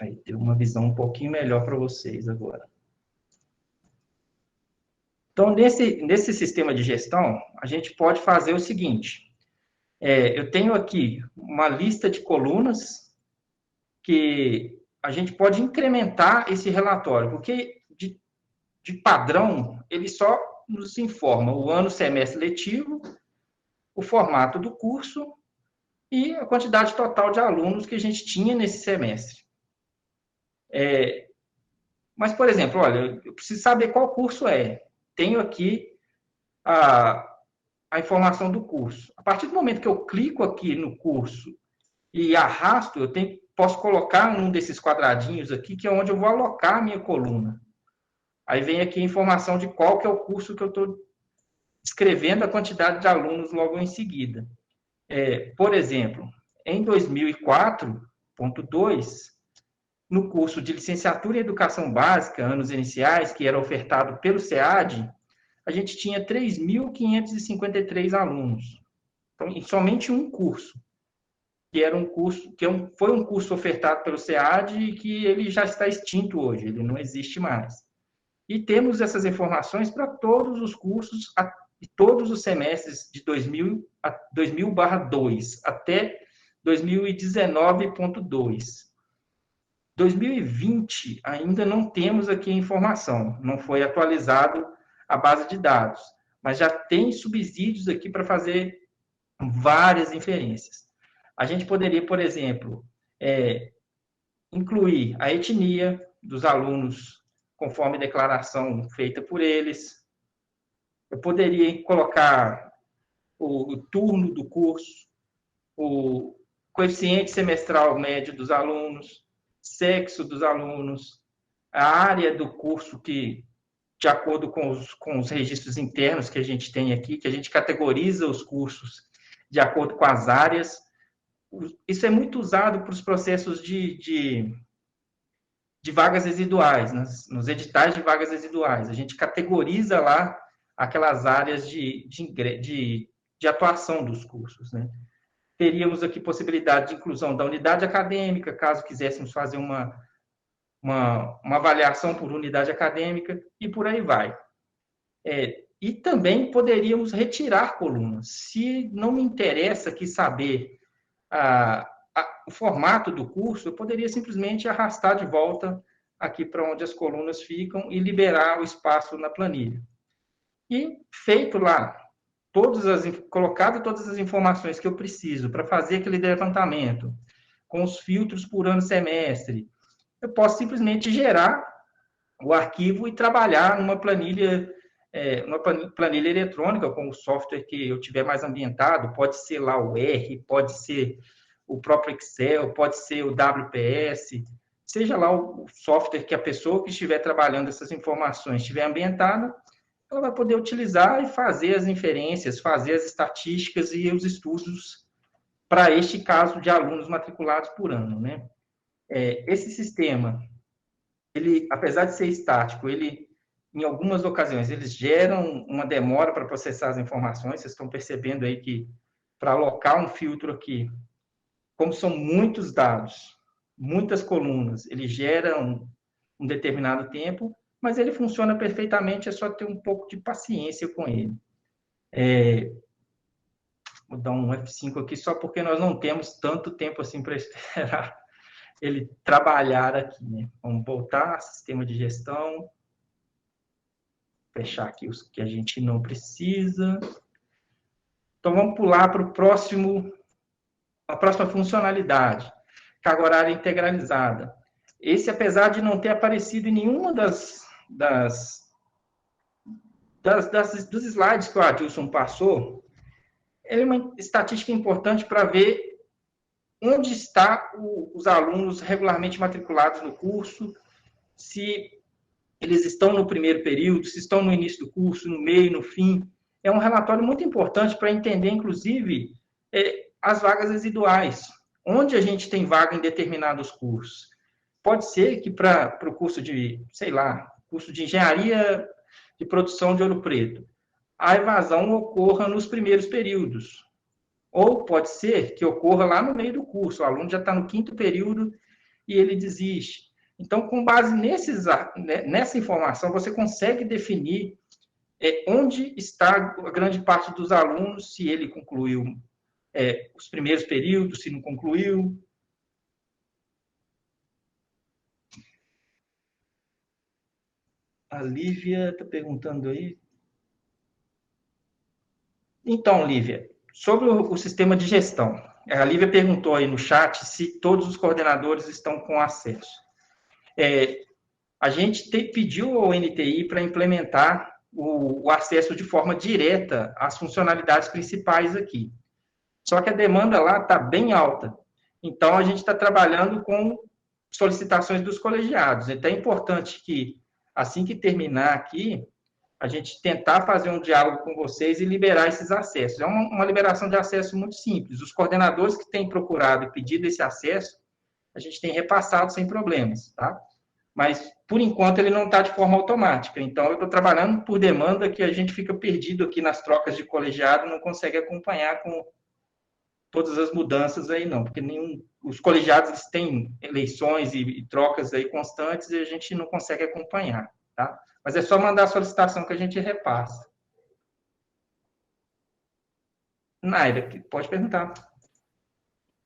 Speaker 2: Aí deu uma visão um pouquinho melhor para vocês agora. Então, nesse sistema de gestão, a gente pode fazer o seguinte. Eu tenho aqui uma lista de colunas que a gente pode incrementar esse relatório, porque, de padrão, ele só nos informa o ano semestre letivo, o formato do curso e a quantidade total de alunos que a gente tinha nesse semestre. Mas, por exemplo, olha, eu preciso saber qual curso é. Tenho aqui a informação do curso. A partir do momento que eu clico aqui no curso e arrasto, posso colocar um desses quadradinhos aqui, que é onde eu vou alocar a minha coluna. Aí vem aqui a informação de qual que é o curso que eu estou escrevendo a quantidade de alunos logo em seguida. Por exemplo, em 2004.2, no curso de licenciatura em educação básica, anos iniciais, que era ofertado pelo SEAD, a gente tinha 3.553 alunos. Então, em somente um curso, que era um curso, foi um curso ofertado pelo SEAD e que ele já está extinto hoje, ele não existe mais. E temos essas informações para todos os cursos, todos os semestres de 2000/2, até 2019.2. 2020, ainda não temos aqui a informação, não foi atualizado a base de dados, mas já tem subsídios aqui para fazer várias inferências. A gente poderia, por exemplo, incluir a etnia dos alunos, conforme declaração feita por eles. Eu poderia colocar o turno do curso, o coeficiente semestral médio dos alunos, sexo dos alunos, a área do curso que, de acordo com os registros internos que a gente tem aqui, que a gente categoriza os cursos de acordo com as áreas. Isso é muito usado para os processos de vagas residuais, nos editais de vagas residuais. A gente categoriza lá aquelas áreas de atuação dos cursos, né? Teríamos aqui possibilidade de inclusão da unidade acadêmica, caso quiséssemos fazer uma avaliação por unidade acadêmica, e por aí vai. E também poderíamos retirar colunas. Se não me interessa aqui saber o formato do curso, eu poderia simplesmente arrastar de volta aqui para onde as colunas ficam e liberar o espaço na planilha. e feito lá, colocado todas as informações que eu preciso para fazer aquele levantamento, com os filtros por ano semestre, eu posso simplesmente gerar o arquivo e trabalhar numa planilha, uma planilha eletrônica com o software que eu tiver mais ambientado, pode ser lá o R, pode ser o próprio Excel, pode ser o WPS, seja lá o software que a pessoa que estiver trabalhando essas informações estiver ambientada, ela vai poder utilizar e fazer as inferências, fazer as estatísticas e os estudos para este caso de alunos matriculados por ano, né? Esse sistema, ele, apesar de ser estático, ele, em algumas ocasiões, eles geram uma demora para processar as informações. Vocês estão percebendo aí que, para alocar um filtro aqui, como são muitos dados, muitas colunas, ele gera um determinado tempo, mas ele funciona perfeitamente, é só ter um pouco de paciência com ele. Vou dar um F5 aqui, só porque nós não temos tanto tempo assim para esperar ele trabalhar aqui, né? Vamos voltar, sistema de gestão, fechar aqui os que a gente não precisa. Então, vamos pular para a próxima funcionalidade, carga horária integralizada. Esse, apesar de não ter aparecido em nenhuma dos slides que o Adilson passou, ele é uma estatística importante para ver onde estão os alunos regularmente matriculados no curso, se eles estão no primeiro período, se estão no início do curso, no meio, no fim. É um relatório muito importante para entender, inclusive, as vagas residuais. Onde a gente tem vaga em determinados cursos. Pode ser que para o curso de, sei lá, curso de engenharia de produção de Ouro Preto, a evasão ocorra nos primeiros períodos. Ou pode ser que ocorra lá no meio do curso, o aluno já está no 5º período e ele desiste. Então, com base nessa informação, você consegue definir onde está a grande parte dos alunos, se ele concluiu os primeiros períodos, se não concluiu. A Lívia está perguntando aí. Então, Lívia, sobre o sistema de gestão. A Lívia perguntou aí no chat se todos os coordenadores estão com acesso. A gente pediu ao NTI para implementar o acesso de forma direta às funcionalidades principais aqui. Só que a demanda lá está bem alta. Então, a gente está trabalhando com solicitações dos colegiados. Então, é importante que, assim que terminar aqui, a gente tentar fazer um diálogo com vocês e liberar esses acessos. É uma liberação de acesso muito simples. Os coordenadores que têm procurado e pedido esse acesso, a gente tem repassado sem problemas, tá? Mas, por enquanto, ele não está de forma automática. Então, eu estou trabalhando por demanda que a gente fica perdido aqui nas trocas de colegiado, não consegue acompanhar com todas as mudanças aí, não. Porque os colegiados têm eleições e trocas aí constantes e a gente não consegue acompanhar, tá? Mas é só mandar a solicitação que a gente repassa. Naira, pode perguntar.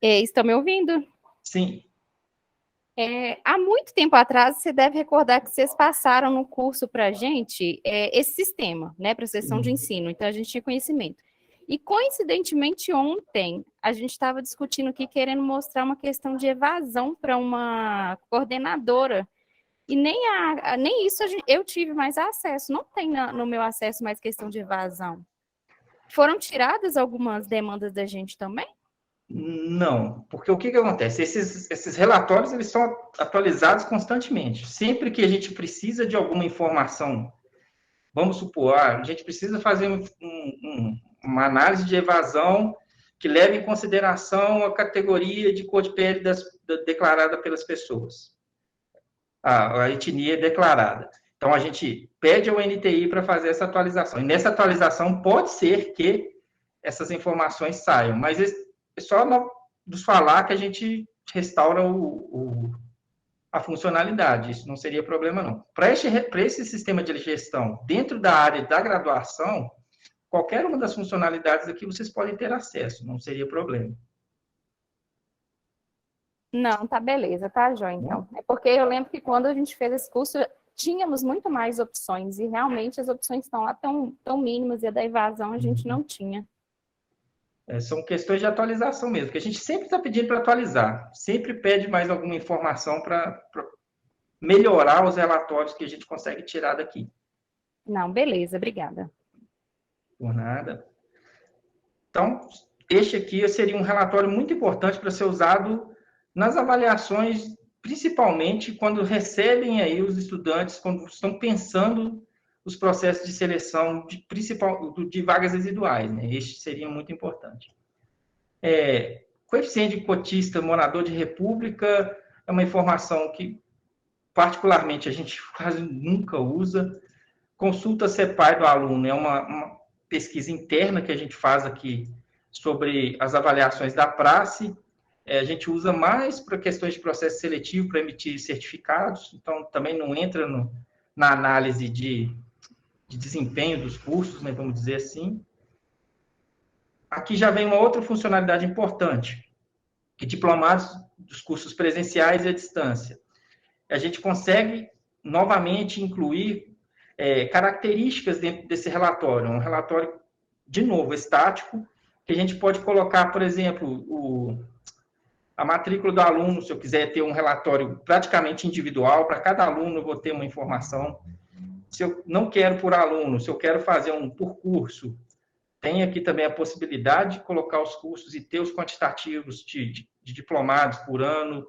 Speaker 5: Estão me ouvindo?
Speaker 2: Sim.
Speaker 5: Há muito tempo atrás, você deve recordar que vocês passaram no curso para a gente esse sistema, né, para a sessão de ensino. Então, a gente tinha conhecimento. E, coincidentemente, ontem, a gente estava discutindo aqui, querendo mostrar uma questão de evasão para uma coordenadora. E nem isso eu tive mais acesso. Não tem no meu acesso mais questão de evasão. Foram tiradas algumas demandas da gente também?
Speaker 2: Não, porque o que acontece? Esses relatórios, eles são atualizados constantemente. Sempre que a gente precisa de alguma informação, vamos supor, a gente precisa fazer uma análise de evasão que leve em consideração a categoria de cor de pele declarada pelas pessoas, a etnia declarada. Então, a gente pede ao NTI para fazer essa atualização. E nessa atualização, pode ser que essas informações saiam, mas é só nos falar que a gente restaura a funcionalidade. Isso não seria problema, não. Para esse sistema de gestão, dentro da área da graduação, qualquer uma das funcionalidades aqui vocês podem ter acesso, não seria problema.
Speaker 5: Não, tá beleza, tá, João, então. É porque eu lembro que quando a gente fez esse curso, tínhamos muito mais opções, e realmente as opções estão lá tão mínimas, e a da evasão a gente não tinha.
Speaker 2: São questões de atualização mesmo, que a gente sempre está pedindo para atualizar, sempre pede mais alguma informação para melhorar os relatórios que a gente consegue tirar daqui.
Speaker 5: Não, beleza, obrigada.
Speaker 2: Por nada. Então, este aqui seria um relatório muito importante para ser usado nas avaliações, principalmente quando recebem aí os estudantes, quando estão pensando os processos de seleção de vagas residuais, né? Este seria muito importante. Coeficiente de cotista morador de república é uma informação que, particularmente, a gente quase nunca usa. Consulta CEPAI do aluno é uma pesquisa interna que a gente faz aqui sobre as avaliações da praxe. A gente usa mais para questões de processo seletivo, para emitir certificados, então também não entra na análise de desempenho dos cursos, né, vamos dizer assim. Aqui já vem uma outra funcionalidade importante, que diplomados dos cursos presenciais e à distância. A gente consegue, novamente, incluir características dentro desse relatório. Um relatório, de novo, estático, que a gente pode colocar, por exemplo, a matrícula do aluno, se eu quiser ter um relatório praticamente individual, para cada aluno eu vou ter uma informação. Se eu não quero por aluno, se eu quero fazer um por curso, tem aqui também a possibilidade de colocar os cursos e ter os quantitativos de diplomados por ano,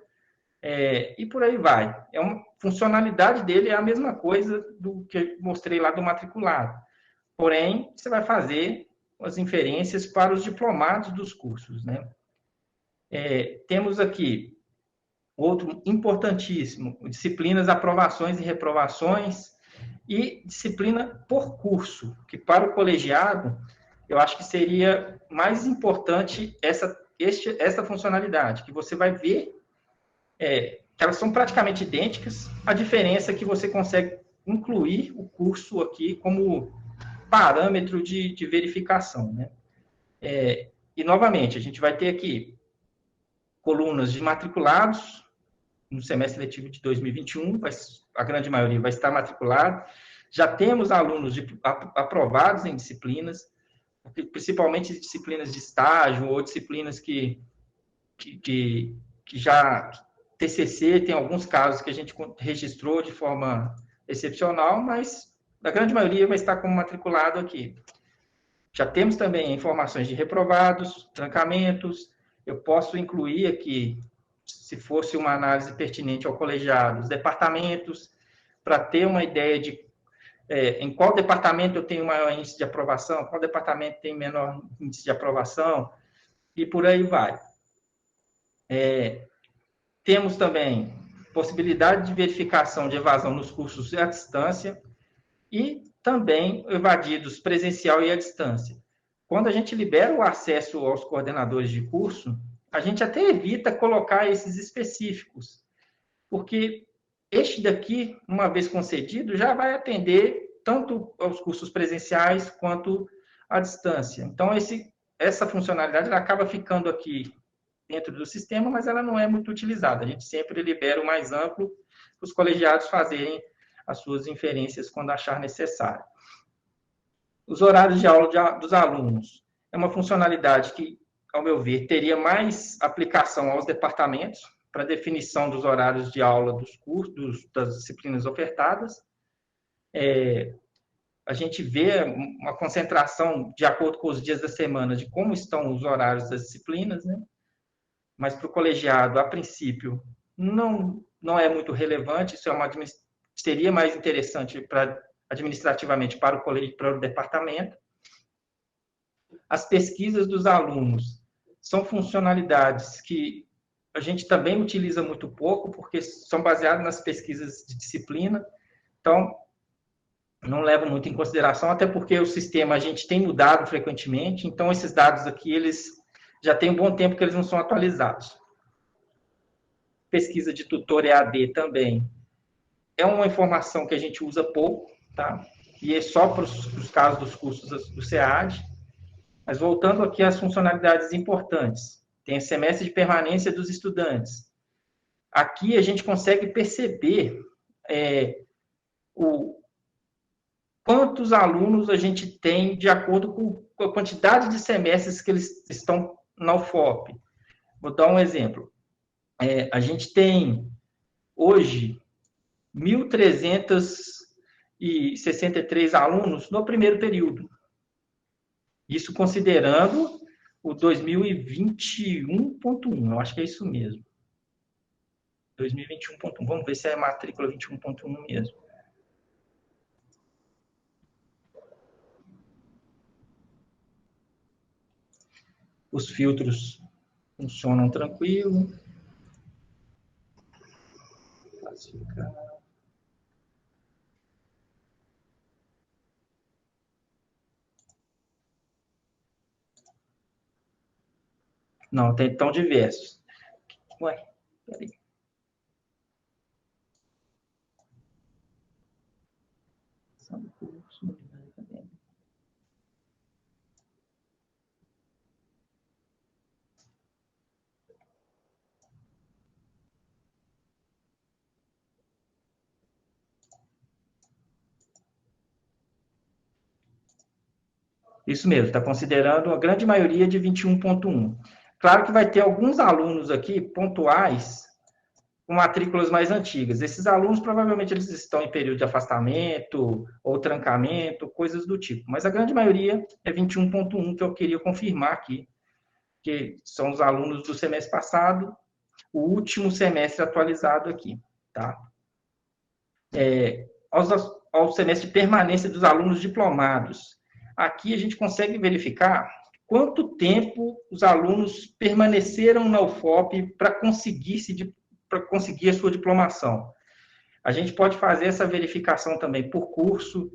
Speaker 2: e por aí vai. Uma funcionalidade dele é a mesma coisa do que eu mostrei lá do matriculado. Porém, você vai fazer as inferências para os diplomados dos cursos, né? Temos aqui outro importantíssimo, disciplinas, aprovações e reprovações, e disciplina por curso, que para o colegiado, eu acho que seria mais importante essa funcionalidade, que você vai ver que elas são praticamente idênticas, a diferença é que você consegue incluir o curso aqui como parâmetro de verificação, né? E, novamente, a gente vai ter aqui colunas de matriculados no semestre letivo de 2021, a grande maioria vai estar matriculado. Já temos alunos aprovados em disciplinas, principalmente disciplinas de estágio ou disciplinas que já... TCC, tem alguns casos que a gente registrou de forma excepcional, mas a grande maioria vai estar como matriculado aqui. Já temos também informações de reprovados, trancamentos. Eu posso incluir aqui, se fosse uma análise pertinente ao colegiado, os departamentos, para ter uma ideia de em qual departamento eu tenho maior índice de aprovação, qual departamento tem menor índice de aprovação, e por aí vai. Temos também possibilidade de verificação de evasão nos cursos à distância e também evadidos presencial e à distância. Quando a gente libera o acesso aos coordenadores de curso, a gente até evita colocar esses específicos, porque este daqui, uma vez concedido, já vai atender tanto aos cursos presenciais quanto à distância. Então, essa funcionalidade ela acaba ficando aqui dentro do sistema, mas ela não é muito utilizada. A gente sempre libera o mais amplo para os colegiados fazerem as suas inferências quando achar necessário. Os horários de aula dos alunos é uma funcionalidade que, ao meu ver, teria mais aplicação aos departamentos para definição dos horários de aula dos cursos, das disciplinas ofertadas. A gente vê uma concentração de acordo com os dias da semana de como estão os horários das disciplinas, né? Mas para o colegiado, a princípio, não é muito relevante, isso seria mais interessante administrativamente para o departamento. As pesquisas dos alunos são funcionalidades que a gente também utiliza muito pouco, porque são baseadas nas pesquisas de disciplina, então não levam muito em consideração, até porque o sistema a gente tem mudado frequentemente, então esses dados aqui, eles já tem um bom tempo que eles não são atualizados. Pesquisa de tutor EAD também é uma informação que a gente usa pouco, tá? E é só para os casos dos cursos do SEAD. Mas voltando aqui às funcionalidades importantes, tem o semestre de permanência dos estudantes. Aqui a gente consegue perceber quantos alunos a gente tem de acordo com a quantidade de semestres que eles estão na UFOP. Vou dar um exemplo. A gente tem, hoje, 1.363 alunos no primeiro período. Isso considerando o 2021.1, eu acho que é isso mesmo. 2021.1, vamos ver se é a matrícula 21.1 mesmo. Os filtros funcionam tranquilo. Classificar. Não, tão diversos. Ué, peraí. Isso mesmo, está considerando a grande maioria de 21.1. Claro que vai ter alguns alunos aqui, pontuais, com matrículas mais antigas. Esses alunos, provavelmente, eles estão em período de afastamento ou trancamento, coisas do tipo. Mas a grande maioria é 21.1, que eu queria confirmar aqui, que são os alunos do semestre passado, o último semestre atualizado aqui, tá? Ao semestre de permanência dos alunos diplomados. Aqui a gente consegue verificar quanto tempo os alunos permaneceram na UFOP para conseguir a sua diplomação. A gente pode fazer essa verificação também por curso,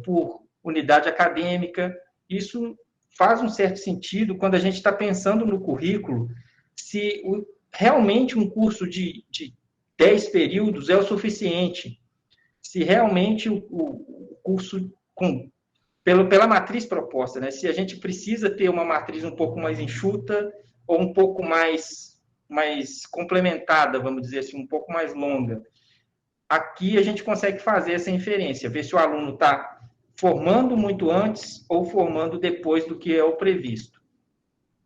Speaker 2: por unidade acadêmica. Isso faz um certo sentido quando a gente está pensando no currículo, se realmente um curso de 10 períodos é o suficiente, se realmente o curso, pela matriz proposta, né? Se a gente precisa ter uma matriz um pouco mais enxuta ou um pouco mais complementada, vamos dizer assim, um pouco mais longa. Aqui a gente consegue fazer essa inferência, ver se o aluno está formando muito antes ou formando depois do que é o previsto.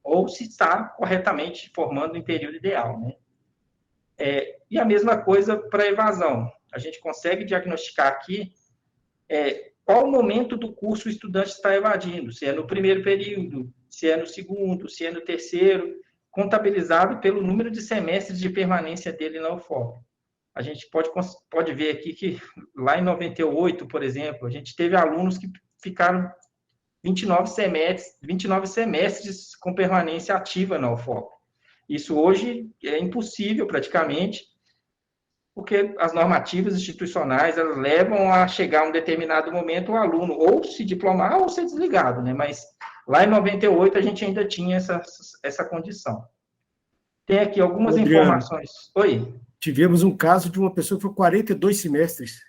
Speaker 2: Ou se está corretamente formando em período ideal, né? E a mesma coisa para a evasão. A gente consegue diagnosticar aqui qual o momento do curso o estudante está evadindo, se é no primeiro período, se é no segundo, se é no terceiro, contabilizado pelo número de semestres de permanência dele na UFOP. A gente pode ver aqui que lá em 98, por exemplo, a gente teve alunos que ficaram 29 semestres com permanência ativa na UFOP. Isso hoje é impossível praticamente, porque as normativas institucionais elas levam a chegar a um determinado momento o aluno ou se diplomar ou ser desligado, né? Mas lá em 98 a gente ainda tinha essa condição. Tem aqui algumas informações. Oi?
Speaker 4: Tivemos um caso de uma pessoa que foi 42 semestres.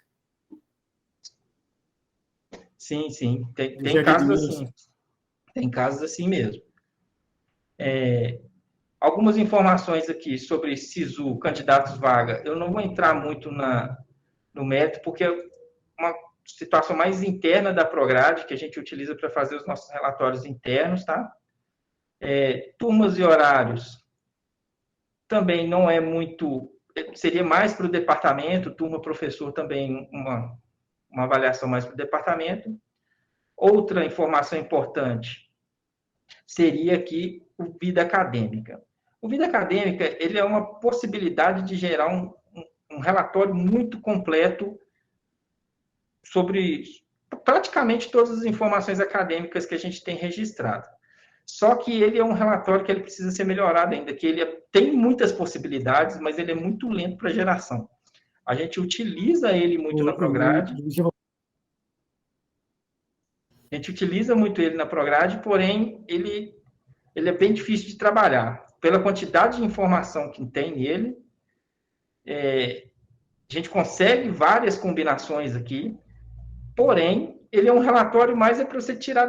Speaker 2: Sim. Tem casos assim. Tem casos assim mesmo. Algumas informações aqui sobre SISU, candidatos vaga. Eu não vou entrar muito no mérito, porque é uma situação mais interna da Prograde, que a gente utiliza para fazer os nossos relatórios internos, tá? Turmas e horários também não é muito... Seria mais para o departamento, turma, professor também uma avaliação mais para o departamento. Outra informação importante seria aqui o vida acadêmica. O vida acadêmica ele é uma possibilidade de gerar um relatório muito completo sobre praticamente todas as informações acadêmicas que a gente tem registrado. Só que ele é um relatório que ele precisa ser melhorado ainda, que ele tem muitas possibilidades, mas ele é muito lento para geração. A gente utiliza ele muito na Prograde. A gente utiliza muito ele na Prograde, porém, ele é bem difícil de trabalhar. Pela quantidade de informação que tem nele, a gente consegue várias combinações aqui, porém, ele é um relatório mais para você tirar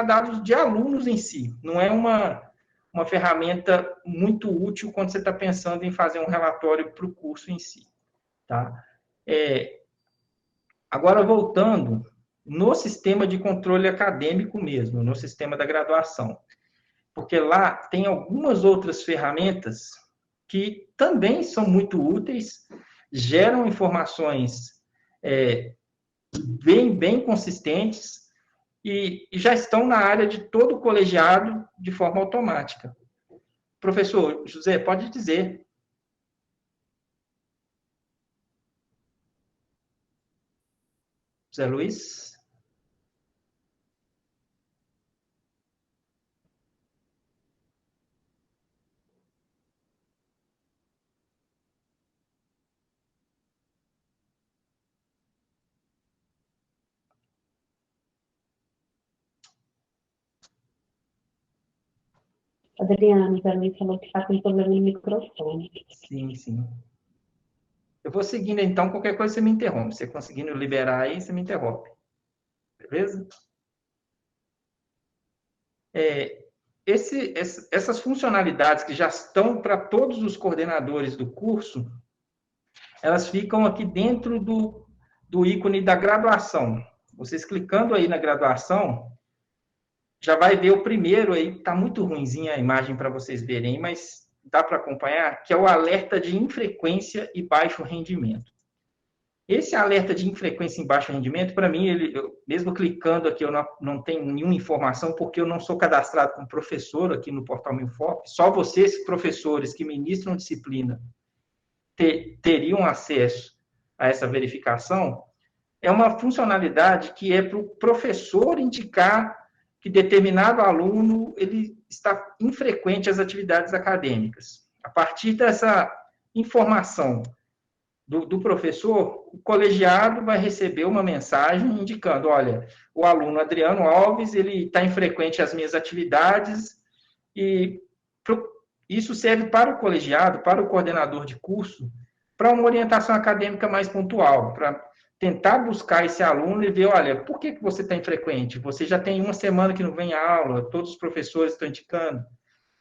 Speaker 2: dados de alunos em si. Não é uma ferramenta muito útil quando você está pensando em fazer um relatório para o curso em si. Tá? Agora, voltando no sistema de controle acadêmico mesmo, no sistema da graduação, porque lá tem algumas outras ferramentas que também são muito úteis, geram informações bem consistentes e já estão na área de todo o colegiado de forma automática. Professor José, pode dizer. José Luiz?
Speaker 6: Adriano, para mim falou que está com problema no microfone.
Speaker 2: Sim. Eu vou seguindo, então, qualquer coisa você me interrompe. Você conseguindo liberar aí, você me interrompe. Beleza? Essas funcionalidades que já estão para todos os coordenadores do curso, elas ficam aqui dentro do ícone da graduação. Vocês clicando aí na graduação, já vai ver o primeiro aí, está muito ruinzinha a imagem para vocês verem, mas dá para acompanhar, que é o alerta de infrequência e baixo rendimento. Esse alerta de infrequência e baixo rendimento, para mim, mesmo clicando aqui, eu não tenho nenhuma informação, porque eu não sou cadastrado como professor aqui no Portal Minfoc. Só vocês, professores que ministram disciplina, teriam acesso a essa verificação. É uma funcionalidade que é para o professor indicar que determinado aluno ele está infrequente às atividades acadêmicas. A partir dessa informação do professor, o colegiado vai receber uma mensagem indicando, olha, o aluno Adriano Alves, ele está infrequente às minhas atividades, e isso serve para o colegiado, para o coordenador de curso, para uma orientação acadêmica mais pontual, para tentar buscar esse aluno e ver, olha, por que você está infrequente? Você já tem uma semana que não vem à aula, todos os professores estão indicando.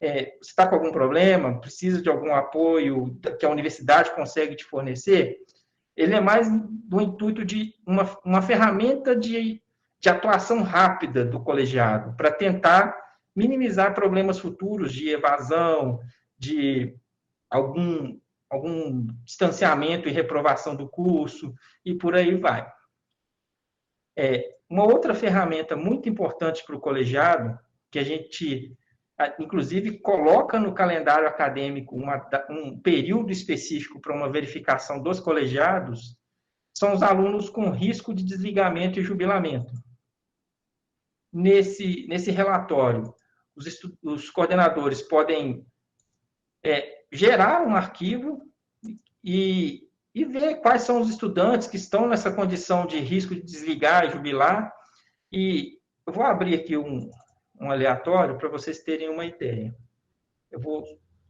Speaker 2: Você está com algum problema? Precisa de algum apoio que a universidade consegue te fornecer? Ele é mais do intuito de uma ferramenta de atuação rápida do colegiado, para tentar minimizar problemas futuros de evasão, de algum distanciamento e reprovação do curso, e por aí vai. Uma outra ferramenta muito importante para o colegiado, que a gente, inclusive, coloca no calendário acadêmico um período específico para uma verificação dos colegiados, são os alunos com risco de desligamento e jubilamento. Nesse relatório, os coordenadores podem gerar um arquivo e ver quais são os estudantes que estão nessa condição de risco de desligar e jubilar. E eu vou abrir aqui um aleatório para vocês terem uma ideia.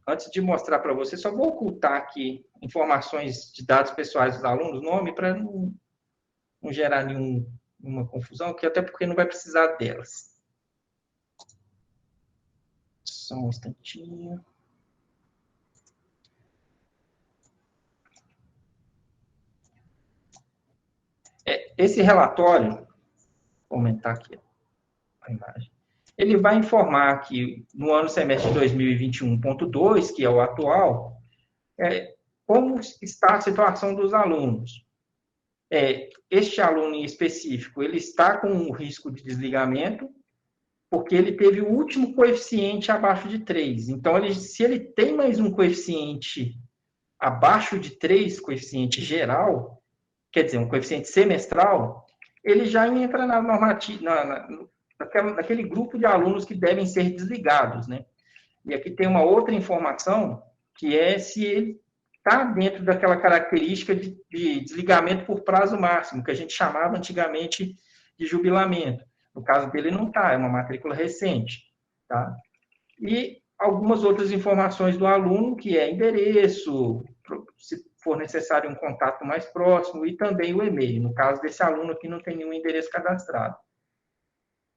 Speaker 2: Antes de mostrar para vocês, só vou ocultar aqui informações de dados pessoais dos alunos, nome, para não gerar nenhuma confusão, até porque não vai precisar delas. Só um instantinho. Esse relatório, vou aumentar aqui a imagem, ele vai informar que no ano semestre de 2021.2, que é o atual, como está a situação dos alunos. Este aluno em específico, ele está com um risco de desligamento, porque ele teve o último coeficiente abaixo de 3. Então, se ele tem mais um coeficiente abaixo de 3, coeficiente geral, quer dizer, um coeficiente semestral, ele já entra na normativa, naquele grupo de alunos que devem ser desligados, né? E aqui tem uma outra informação, que é se ele está dentro daquela característica de desligamento por prazo máximo, que a gente chamava antigamente de jubilamento. No caso dele não está, é uma matrícula recente, tá? E algumas outras informações do aluno, que é endereço, se for necessário um contato mais próximo, e também o e-mail. No caso desse aluno aqui, não tem nenhum endereço cadastrado.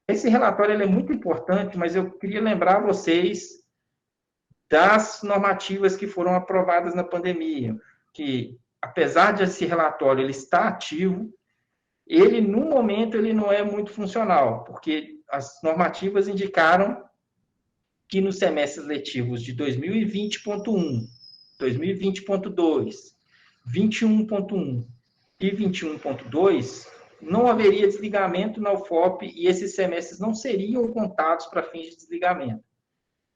Speaker 2: Esse relatório ele é muito importante, mas eu queria lembrar vocês das normativas que foram aprovadas na pandemia, que, apesar de esse relatório ele estar ativo, ele, no momento, ele não é muito funcional, porque as normativas indicaram que nos semestres letivos de 2020.1, 2020.2, 21.1 e 21.2, não haveria desligamento na UFOP e esses semestres não seriam contados para fins de desligamento.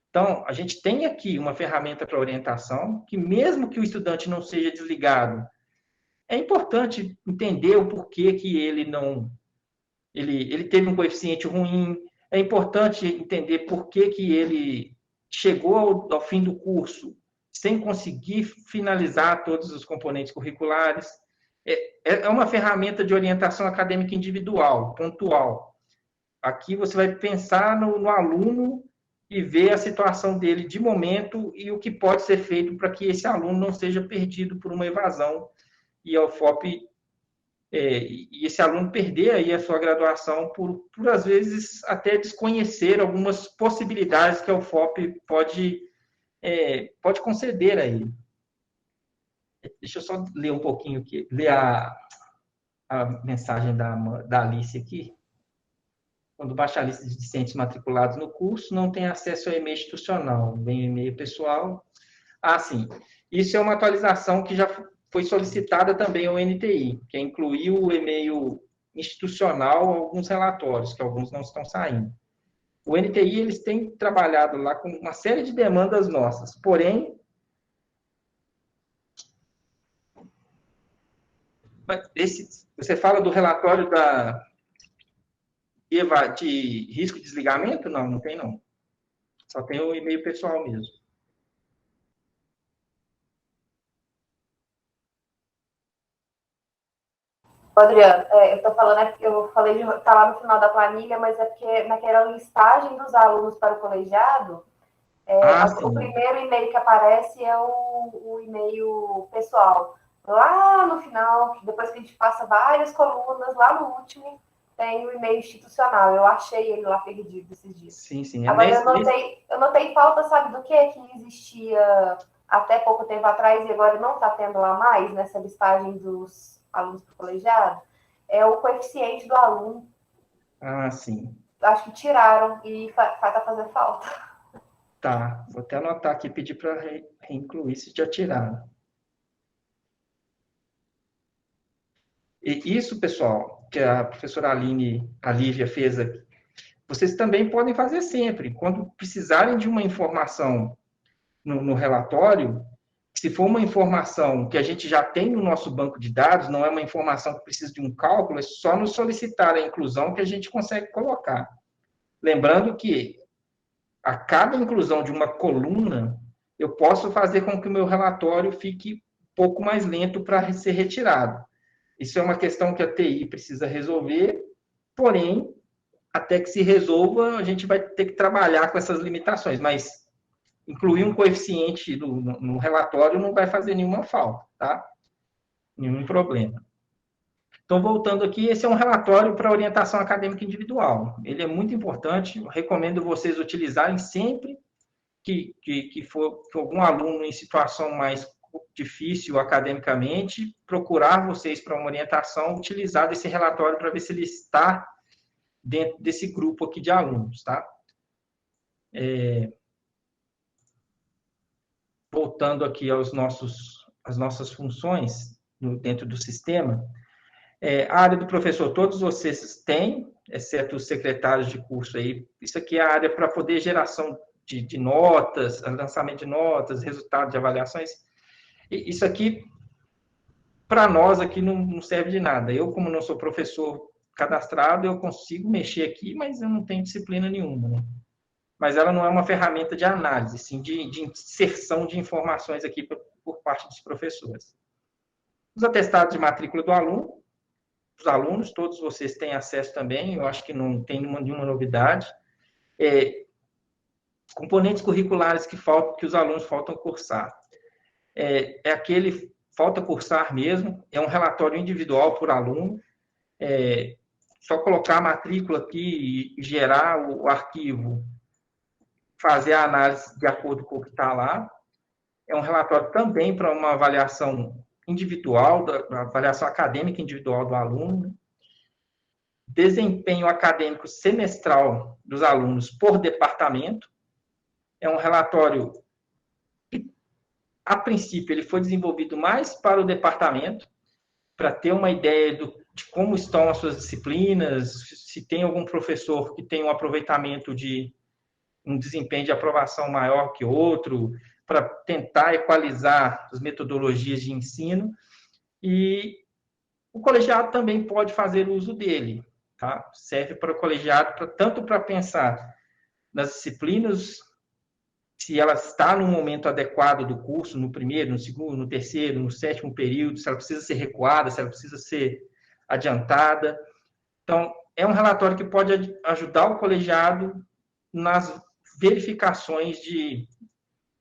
Speaker 2: Então, a gente tem aqui uma ferramenta para orientação, que mesmo que o estudante não seja desligado, é importante entender o porquê que ele não... Ele teve um coeficiente ruim, é importante entender por que ele chegou ao fim do curso sem conseguir finalizar todos os componentes curriculares. É uma ferramenta de orientação acadêmica individual, pontual. Aqui você vai pensar no aluno e ver a situação dele de momento e o que pode ser feito para que esse aluno não seja perdido por uma evasão e a UFOP e esse aluno perder aí a sua graduação por às vezes, até desconhecer algumas possibilidades que a UFOP pode conceder a ele. Deixa eu só ler um pouquinho aqui, ler a mensagem da Alice aqui. Quando baixa a lista de discentes matriculados no curso, não tem acesso ao e-mail institucional, vem o e-mail pessoal. Ah, sim. Isso é uma atualização que já foi solicitada também ao NTI, que é incluir o e-mail institucional alguns relatórios, que alguns não estão saindo. O NTI, eles têm trabalhado lá com uma série de demandas nossas, porém, você fala do relatório de risco de desligamento? Não, não tem não. Só tem o e-mail pessoal mesmo.
Speaker 6: Adriano, eu estou falando, eu falei, está lá no final da planilha, mas é porque naquela listagem dos alunos para o colegiado, o primeiro e-mail que aparece é o e-mail pessoal. Lá no final, depois que a gente passa várias colunas, lá no último, tem o e-mail institucional. Eu achei ele lá perdido esses dias.
Speaker 2: Sim, sim.
Speaker 6: Agora, eu notei falta, sabe, do que existia até pouco tempo atrás e agora não está tendo lá mais, nessa listagem dos alunos para o colegiado, é o coeficiente do aluno.
Speaker 2: Ah, sim.
Speaker 6: Acho que tiraram e está fazendo falta.
Speaker 2: Tá, vou até anotar aqui, pedir para reincluir se já tiraram. E isso, pessoal, que a professora a Lívia fez aqui, vocês também podem fazer sempre. Quando precisarem de uma informação no relatório, se for uma informação que a gente já tem no nosso banco de dados, não é uma informação que precisa de um cálculo, é só nos solicitar a inclusão que a gente consegue colocar. Lembrando que a cada inclusão de uma coluna, eu posso fazer com que o meu relatório fique um pouco mais lento para ser retirado. Isso é uma questão que a TI precisa resolver, porém, até que se resolva, a gente vai ter que trabalhar com essas limitações, mas incluir um coeficiente no relatório não vai fazer nenhuma falta, tá? Nenhum problema. Então, voltando aqui, esse é um relatório para orientação acadêmica individual. Ele é muito importante, eu recomendo vocês utilizarem sempre que for algum aluno em situação mais difícil academicamente, procurar vocês para uma orientação, utilizar esse relatório para ver se ele está dentro desse grupo aqui de alunos, tá? Voltando aqui às nossas funções dentro do sistema, a área do professor, todos vocês têm, exceto os secretários de curso aí, isso aqui é a área para poder geração de notas, lançamento de notas, resultado de avaliações. E isso aqui, para nós aqui, não serve de nada. Eu, como não sou professor cadastrado, eu consigo mexer aqui, mas eu não tenho disciplina nenhuma, né? Mas ela não é uma ferramenta de análise, sim de inserção de informações aqui por parte dos professores. Os atestados de matrícula do aluno, os alunos, todos vocês têm acesso também, eu acho que não tem nenhuma novidade. Componentes curriculares que os alunos faltam cursar. Aquele falta cursar mesmo, é um relatório individual por aluno, só colocar a matrícula aqui e gerar o arquivo, fazer a análise de acordo com o que está lá. É um relatório também para uma avaliação individual, da avaliação acadêmica individual do aluno. desempenho acadêmico semestral dos alunos por departamento. É um relatório que, a princípio, ele foi desenvolvido mais para o departamento, para ter uma ideia de como estão as suas disciplinas, se tem algum professor que tem um aproveitamento um desempenho de aprovação maior que outro, para tentar equalizar as metodologias de ensino, e o colegiado também pode fazer uso dele, tá? Serve para o colegiado tanto para pensar nas disciplinas, se ela está no momento adequado do curso, no primeiro, no segundo, no terceiro, no sétimo período, se ela precisa ser recuada, se ela precisa ser adiantada. Então, é um relatório que pode ajudar o colegiado nas verificações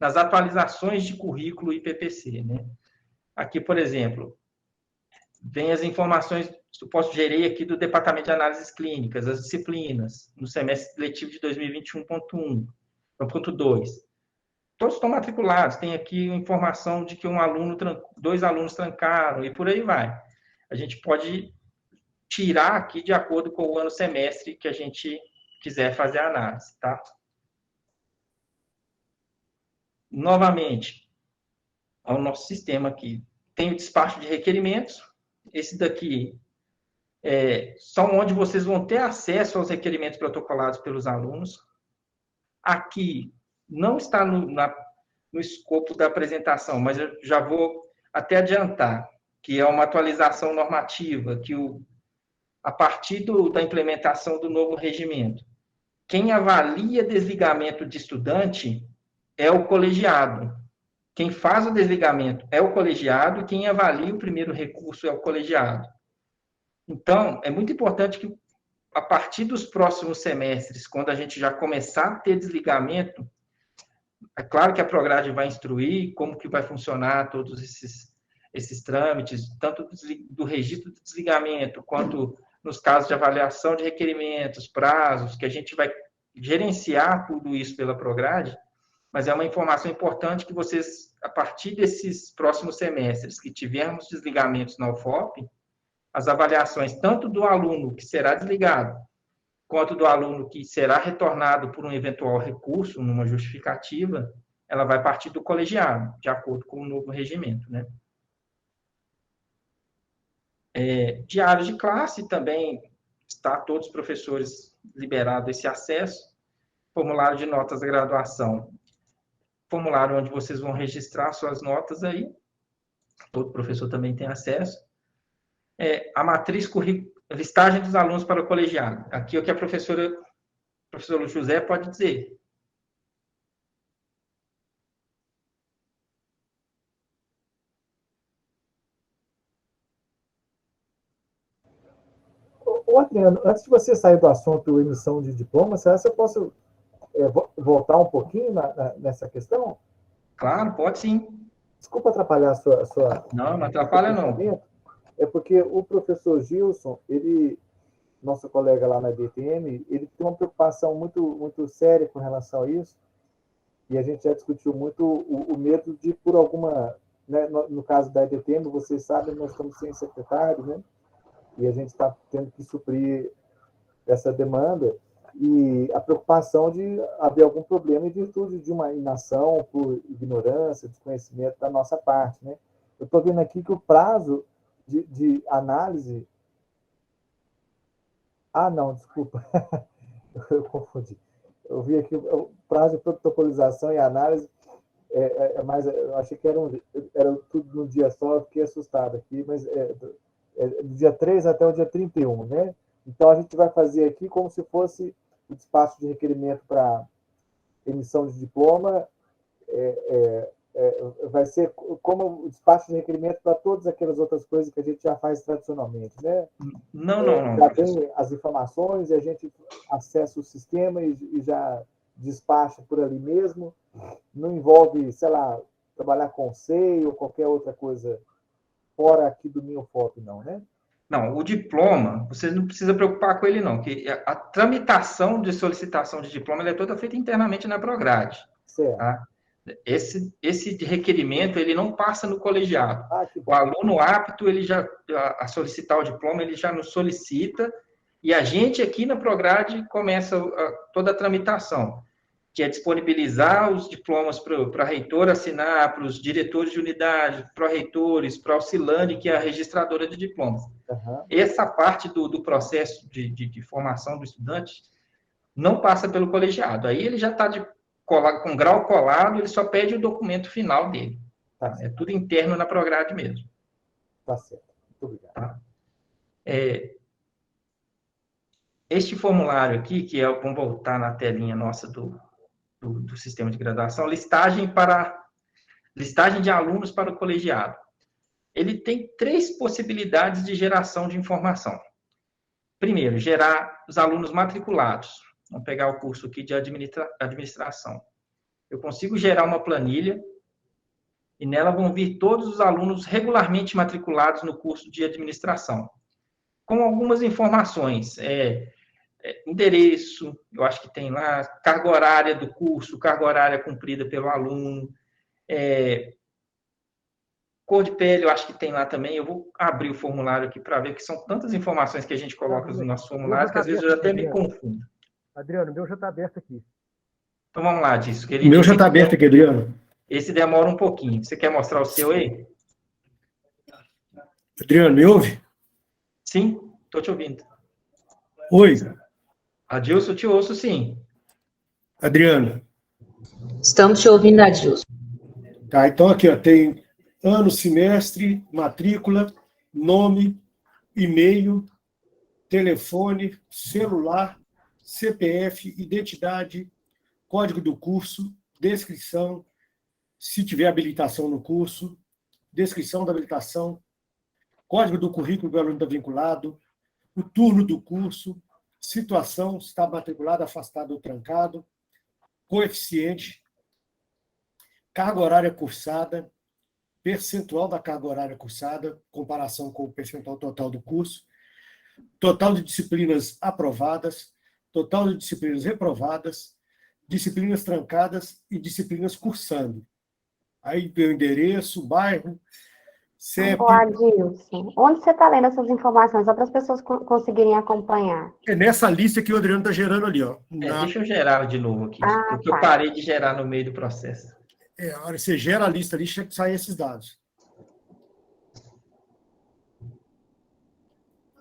Speaker 2: nas atualizações de currículo e PPC, né? Aqui, por exemplo, vem as informações, eu posso gerir aqui do Departamento de Análises Clínicas, as disciplinas, no semestre letivo de 2021.1, 1.2. Todos estão matriculados, tem aqui informação de que dois alunos trancaram, e por aí vai. A gente pode tirar aqui de acordo com o ano semestre que a gente quiser fazer a análise, tá? Novamente, ao nosso sistema aqui, tem o despacho de requerimentos. Esse daqui são onde vocês vão ter acesso aos requerimentos protocolados pelos alunos. Aqui não está no escopo da apresentação, mas eu já vou até adiantar, que é uma atualização normativa, que a partir da implementação do novo regimento, quem avalia desligamento de estudante é o colegiado. Quem faz o desligamento é o colegiado, e quem avalia o primeiro recurso é o colegiado. Então, é muito importante que, a partir dos próximos semestres, quando a gente já começar a ter desligamento, é claro que a Prograde vai instruir como que vai funcionar todos esses trâmites, tanto do registro de desligamento, quanto nos casos de avaliação de requerimentos, prazos, que a gente vai gerenciar tudo isso pela Prograde, mas é uma informação importante que vocês, a partir desses próximos semestres, que tivermos desligamentos na UFOP, as avaliações tanto do aluno que será desligado, quanto do aluno que será retornado por um eventual recurso, numa justificativa, ela vai partir do colegiado, de acordo com o novo regimento, né? Diário de classe também está todos os professores liberados esse acesso. Formulário de notas da graduação, formulário onde vocês vão registrar suas notas aí, todo professor também tem acesso. A matriz listagem dos alunos para o colegiado. Aqui é o que a professor José pode dizer.
Speaker 7: Ô, Adriano, antes de você sair do assunto emissão de diploma, será que eu posso voltar um pouquinho nessa questão?
Speaker 2: Claro, pode sim.
Speaker 7: Desculpa atrapalhar a sua...
Speaker 2: Não atrapalha não.
Speaker 7: É porque o professor Gilson, nosso colega lá na DTM, ele tem uma preocupação muito, muito séria com relação a isso, e a gente já discutiu muito o medo de, por alguma... Né, no caso da DTM, vocês sabem, nós estamos sem secretário, né? E a gente está tendo que suprir essa demanda, e a preocupação de haver algum problema em virtude de uma inação por ignorância, desconhecimento da nossa parte, né? Eu estou vendo aqui que o prazo de análise... Ah, não, desculpa. Eu confundi. Eu vi aqui o prazo de protocolização e análise, mas eu achei que era tudo num dia só, eu fiquei assustado aqui, mas do dia 3 até o dia 31, né? Então, a gente vai fazer aqui como se fosse o despacho de requerimento para emissão de diploma, vai ser como o despacho de requerimento para todas aquelas outras coisas que a gente já faz tradicionalmente, né?
Speaker 2: Não.
Speaker 7: Já tem as informações e a gente acessa o sistema e já despacha por ali mesmo. Não envolve, sei lá, trabalhar com SEI ou qualquer outra coisa fora aqui do Minhofop, não, né?
Speaker 2: Não, o diploma, você não precisa preocupar com ele, não, que a tramitação de solicitação de diploma ela é toda feita internamente na Prograde.
Speaker 7: Certo.
Speaker 2: Tá? Esse requerimento, ele não passa no colegiado. O aluno apto, ele já, a solicitar o diploma, ele já nos solicita, E a gente aqui na Prograde começa toda a tramitação, que é disponibilizar os diplomas para a reitora assinar, para os diretores de unidade, pró-reitores, para a Auxilane, que é a registradora de diplomas.
Speaker 7: Uhum.
Speaker 2: Essa parte do processo de formação do estudante não passa pelo colegiado. Aí ele já está com grau colado, ele só pede o documento final dele. Tá? É tudo interno na Prograde mesmo.
Speaker 7: Tá certo. Muito obrigado.
Speaker 2: Tá? Este formulário aqui, que é, vamos voltar na telinha nossa do sistema de graduação, listagem de alunos para o colegiado. Ele tem 3 possibilidades de geração de informação. Primeiro, gerar os alunos matriculados. Vamos pegar o curso aqui de administração. Eu consigo gerar uma planilha e nela vão vir todos os alunos regularmente matriculados no curso de administração, com algumas informações, endereço, eu acho que tem lá, carga horária do curso, carga horária cumprida pelo aluno, cor de pele, eu acho que tem lá também. Eu vou abrir o formulário aqui para ver, que são tantas informações que a gente coloca no nosso formulário, que às vezes eu até me confundo.
Speaker 4: Adriano, o meu já está aberto aqui.
Speaker 2: Então vamos lá, disso.
Speaker 4: O meu já está aberto aqui, Adriano.
Speaker 2: Esse demora um pouquinho. Você quer mostrar o seu aí?
Speaker 4: Adriano, me ouve?
Speaker 2: Sim, estou te ouvindo.
Speaker 4: Oi.
Speaker 2: Adilson, eu te ouço, sim.
Speaker 4: Adriano.
Speaker 8: Estamos te ouvindo, Adilson.
Speaker 4: Tá, então aqui, ó, tem ano, semestre, matrícula, nome, e-mail, telefone, celular, CPF, identidade, código do curso, descrição, se tiver habilitação no curso, descrição da habilitação, código do currículo do aluno está vinculado, o turno do curso, situação, se está matriculado, afastado ou trancado, coeficiente, carga horária cursada, percentual da carga horária cursada, comparação com o percentual total do curso, total de disciplinas aprovadas, total de disciplinas reprovadas, disciplinas trancadas e disciplinas cursando. Aí tem o endereço, bairro, CEP.
Speaker 9: Ô, Adilson, onde você está lendo essas informações? Só para as pessoas conseguirem acompanhar.
Speaker 4: É nessa lista que o Adriano está gerando ali, ó.
Speaker 2: Deixa eu gerar de novo aqui, porque eu parei de gerar no meio do processo.
Speaker 4: A hora que você gera a lista ali, sai esses dados.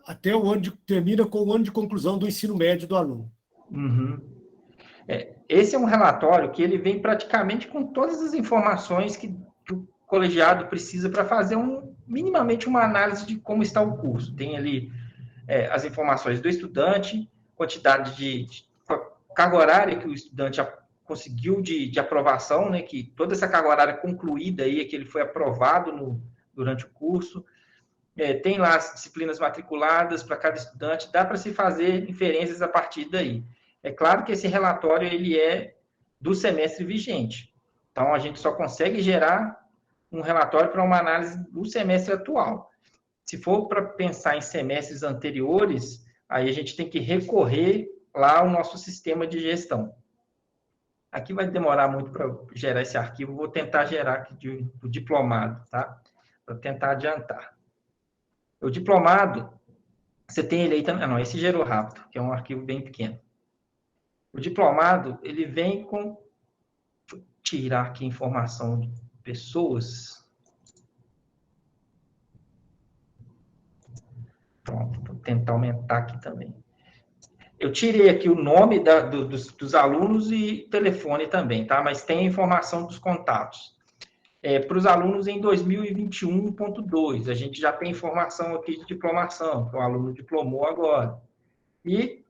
Speaker 4: Até o ano termina com o ano de conclusão do ensino médio do aluno.
Speaker 2: Uhum. Esse é um relatório que ele vem praticamente com todas as informações que o colegiado precisa para fazer minimamente uma análise de como está o curso. Tem ali as informações do estudante, quantidade de carga horária que o estudante conseguiu de aprovação, né, que toda essa carga horária concluída aí, que ele foi aprovado durante o curso. Tem lá as disciplinas matriculadas para cada estudante, dá para se fazer inferências a partir daí. É claro que esse relatório ele é do semestre vigente, então a gente só consegue gerar um relatório para uma análise do semestre atual. Se for para pensar em semestres anteriores, aí a gente tem que recorrer lá ao nosso sistema de gestão. Aqui vai demorar muito para gerar esse arquivo, vou tentar gerar aqui do diplomado, tá? Para tentar adiantar. O diplomado, você tem ele aí também. Não, esse gerou rápido, que é um arquivo bem pequeno. O diplomado, ele vem com... Deixa eu tirar aqui informação de pessoas. Pronto, vou tentar aumentar aqui também. Eu tirei aqui o nome dos alunos e telefone também, tá? Mas tem a informação dos contatos. Para os alunos em 2021.2, a gente já tem informação aqui de diplomação, que o aluno diplomou agora. E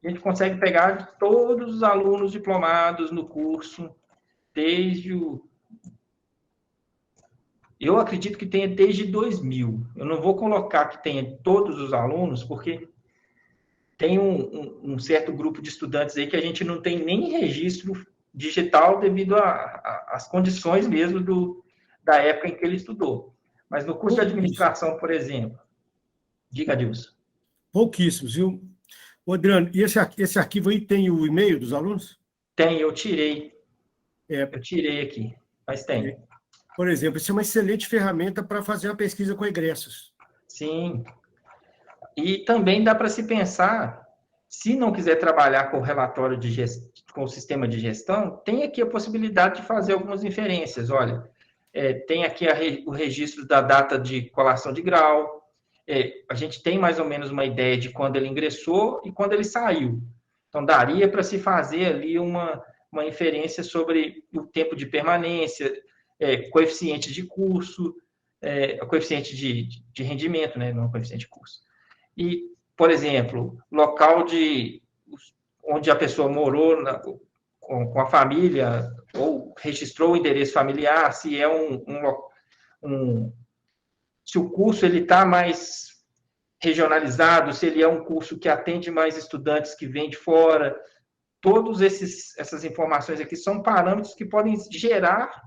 Speaker 2: a gente consegue pegar de todos os alunos diplomados no curso, desde o... Eu acredito que tenha desde 2000. Eu não vou colocar que tenha todos os alunos, porque tem um certo grupo de estudantes aí que a gente não tem nem registro digital devido às condições mesmo da época em que ele estudou. Mas no curso de administração, por exemplo... Diga, Adilson.
Speaker 4: Pouquíssimos, viu? Ô, Adriano, e esse arquivo aí tem o e-mail dos alunos?
Speaker 2: Tem, eu tirei. Eu tirei aqui, mas tem.
Speaker 4: Por exemplo, isso é uma excelente ferramenta para fazer uma pesquisa com egressos.
Speaker 2: Sim. E também dá para se pensar, se não quiser trabalhar com o relatório de gestão, com o sistema de gestão, tem aqui a possibilidade de fazer algumas inferências. Olha, tem aqui o registro da data de colação de grau, a gente tem mais ou menos uma ideia de quando ele ingressou e quando ele saiu. Então, daria para se fazer ali uma inferência sobre o tempo de permanência, coeficiente de curso, coeficiente de rendimento, né, não coeficiente de curso. E, por exemplo, local onde a pessoa morou com a família, ou registrou o endereço familiar, se é se o curso está mais regionalizado, se ele é um curso que atende mais estudantes que vêm de fora. Todas essas informações aqui são parâmetros que podem gerar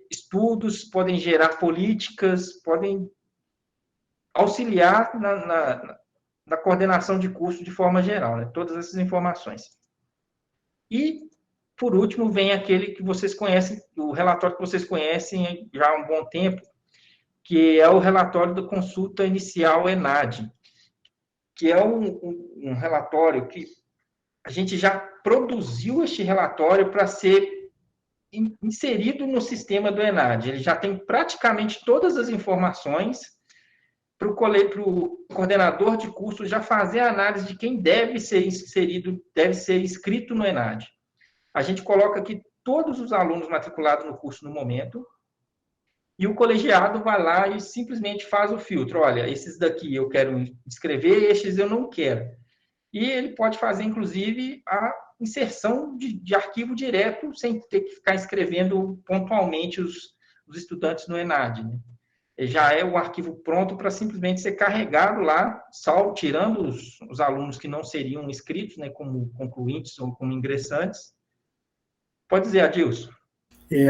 Speaker 2: estudos, podem gerar políticas, podem auxiliar na coordenação de curso de forma geral, né? Todas essas informações. E, por último, vem aquele que vocês conhecem, o relatório que vocês conhecem já há um bom tempo, que é o relatório da consulta inicial ENAD, que é um relatório que a gente já produziu este relatório para ser inserido no sistema do ENAD. Ele já tem praticamente todas as informações para o coordenador de curso já fazer a análise de quem deve ser inserido, deve ser inscrito no ENAD. A gente coloca aqui todos os alunos matriculados no curso no momento, e o colegiado vai lá e simplesmente faz o filtro. Olha, esses daqui eu quero inscrever, estes eu não quero. E ele pode fazer, inclusive, a inserção de arquivo direto, sem ter que ficar escrevendo pontualmente os estudantes no ENAD, né? Já é o arquivo pronto para simplesmente ser carregado lá, tirando os alunos que não seriam inscritos, né, como concluintes ou como ingressantes. Pode dizer, Adilson.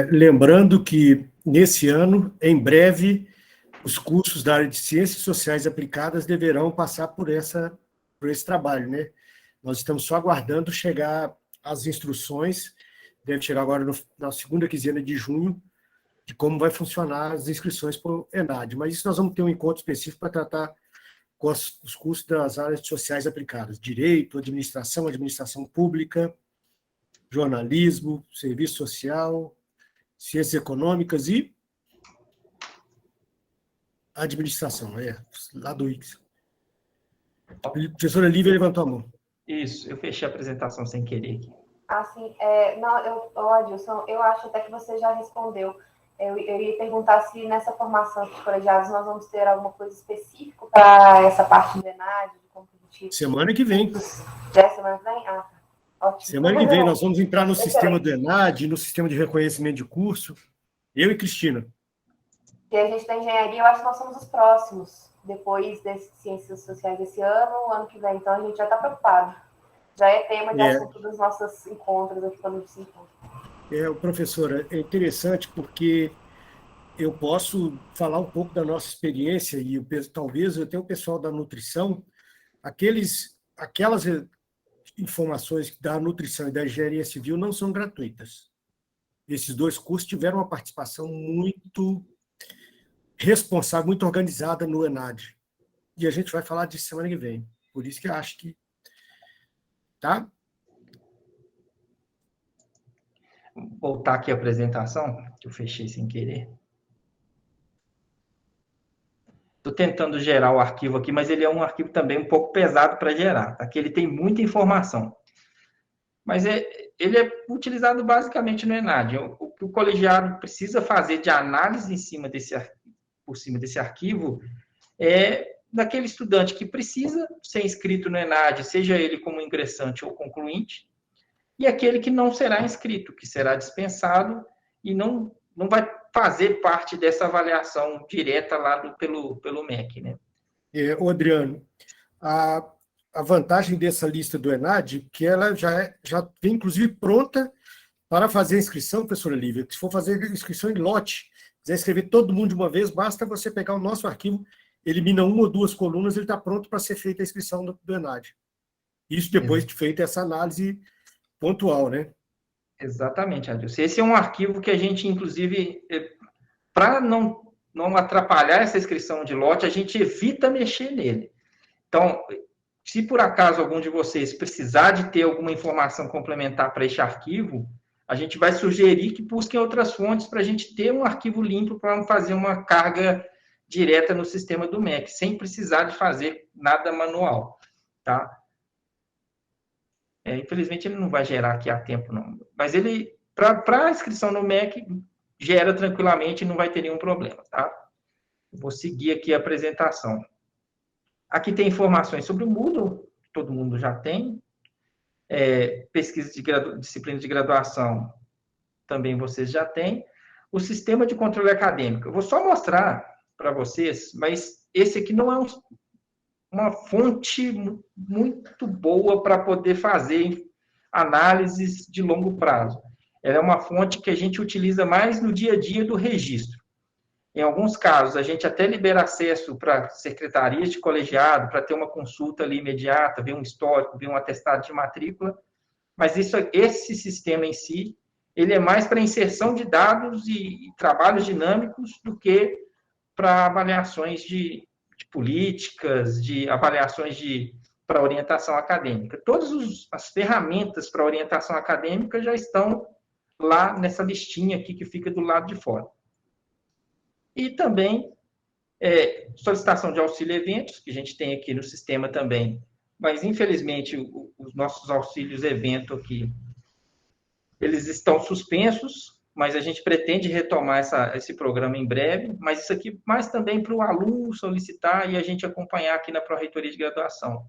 Speaker 4: Lembrando que, nesse ano, em breve, os cursos da área de Ciências Sociais Aplicadas deverão passar por esse trabalho, né? Nós estamos só aguardando chegar as instruções, deve chegar agora na segunda quinzena de junho, de como vai funcionar as inscrições para o ENAD. Mas isso nós vamos ter um encontro específico para tratar com os cursos das áreas sociais aplicadas: Direito, Administração Pública, Jornalismo, Serviço Social, Ciências Econômicas e Administração, lá do IX. A professora Lívia levantou a mão.
Speaker 2: Isso, eu fechei a apresentação sem querer aqui.
Speaker 6: Assim, Adilson, eu acho até que você já respondeu. Eu ia perguntar se nessa formação de colegiados nós vamos ter alguma coisa específica para essa parte de ENAD, de competitivo.
Speaker 4: Semana que vem.
Speaker 6: Já é semana que vem? Ah, ótimo.
Speaker 4: Semana que vem nós vamos entrar no sistema do ENAD, no sistema de reconhecimento de curso, eu e Cristina.
Speaker 6: E a gente da engenharia, eu acho que nós somos os próximos, depois das ciências sociais desse ano que vem. Então a gente já está preocupado. Já é tema de assunto dos nossos encontros aqui quando a gente se encontra.
Speaker 4: Professora, é interessante porque eu posso falar um pouco da nossa experiência e talvez até o pessoal da nutrição, aquelas informações da nutrição e da engenharia civil não são gratuitas. Esses dois cursos tiveram uma participação muito responsável, muito organizada no ENAD. E a gente vai falar disso semana que vem. Por isso que eu acho que... Tá?
Speaker 2: Vou voltar aqui a apresentação, que eu fechei sem querer. Estou tentando gerar o arquivo aqui, mas ele é um arquivo também um pouco pesado para gerar, tá? Que ele tem muita informação. Mas ele é utilizado basicamente no ENAD. O que o colegiado precisa fazer de análise por cima desse arquivo é daquele estudante que precisa ser inscrito no ENAD, seja ele como ingressante ou concluinte, e aquele que não será inscrito, que será dispensado e não vai fazer parte dessa avaliação direta lá pelo MEC, né?
Speaker 4: Adriano, a vantagem dessa lista do ENAD, que ela já vem, inclusive, pronta para fazer a inscrição, professora Lívia. Se for fazer inscrição em lote, quiser escrever todo mundo de uma vez, basta você pegar o nosso arquivo, elimina uma ou duas colunas, ele está pronto para ser feita a inscrição do ENAD. Isso depois de feita essa análise pontual, né?
Speaker 2: Exatamente, Adilson. Esse é um arquivo que a gente, inclusive, para não atrapalhar essa inscrição de lote, a gente evita mexer nele. Então, se por acaso algum de vocês precisar de ter alguma informação complementar para este arquivo, a gente vai sugerir que busquem outras fontes para a gente ter um arquivo limpo para fazer uma carga direta no sistema do MEC, sem precisar de fazer nada manual, tá? Infelizmente, ele não vai gerar aqui a tempo, não. Mas ele, para a inscrição no MEC, gera tranquilamente e não vai ter nenhum problema, tá? Vou seguir aqui a apresentação. Aqui tem informações sobre o Moodle, todo mundo já tem. Pesquisa de disciplina de graduação, também vocês já têm. O sistema de controle acadêmico. Eu vou só mostrar para vocês, mas esse aqui não é uma fonte muito boa para poder fazer análises de longo prazo. Ela é uma fonte que a gente utiliza mais no dia a dia do registro. Em alguns casos, a gente até libera acesso para secretarias de colegiado, para ter uma consulta ali imediata, ver um histórico, ver um atestado de matrícula, mas esse sistema em si, ele é mais para inserção de dados e trabalhos dinâmicos do que para avaliações de políticas, de avaliações para orientação acadêmica. Todas as ferramentas para orientação acadêmica já estão lá nessa listinha aqui que fica do lado de fora. E também solicitação de auxílio eventos, que a gente tem aqui no sistema também, mas infelizmente os nossos auxílios evento aqui, eles estão suspensos, mas a gente pretende retomar esse programa em breve, mas isso aqui mais também para o aluno solicitar e a gente acompanhar aqui na Pró-Reitoria de Graduação.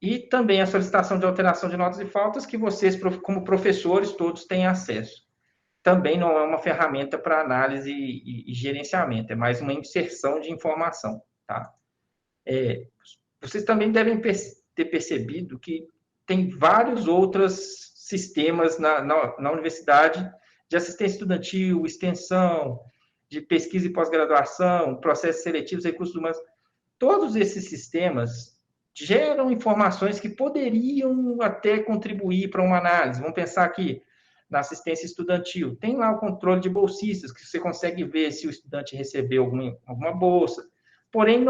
Speaker 2: E também a solicitação de alteração de notas e faltas, que vocês, como professores, todos têm acesso. Também não é uma ferramenta para análise e gerenciamento, é mais uma inserção de informação, tá? Vocês também devem ter percebido que tem vários outros sistemas na universidade de assistência estudantil, extensão, de pesquisa e pós-graduação, processos seletivos, recursos humanos. Todos esses sistemas geram informações que poderiam até contribuir para uma análise. Vamos pensar aqui na assistência estudantil. Tem lá o controle de bolsistas, que você consegue ver se o estudante recebeu alguma bolsa. Porém,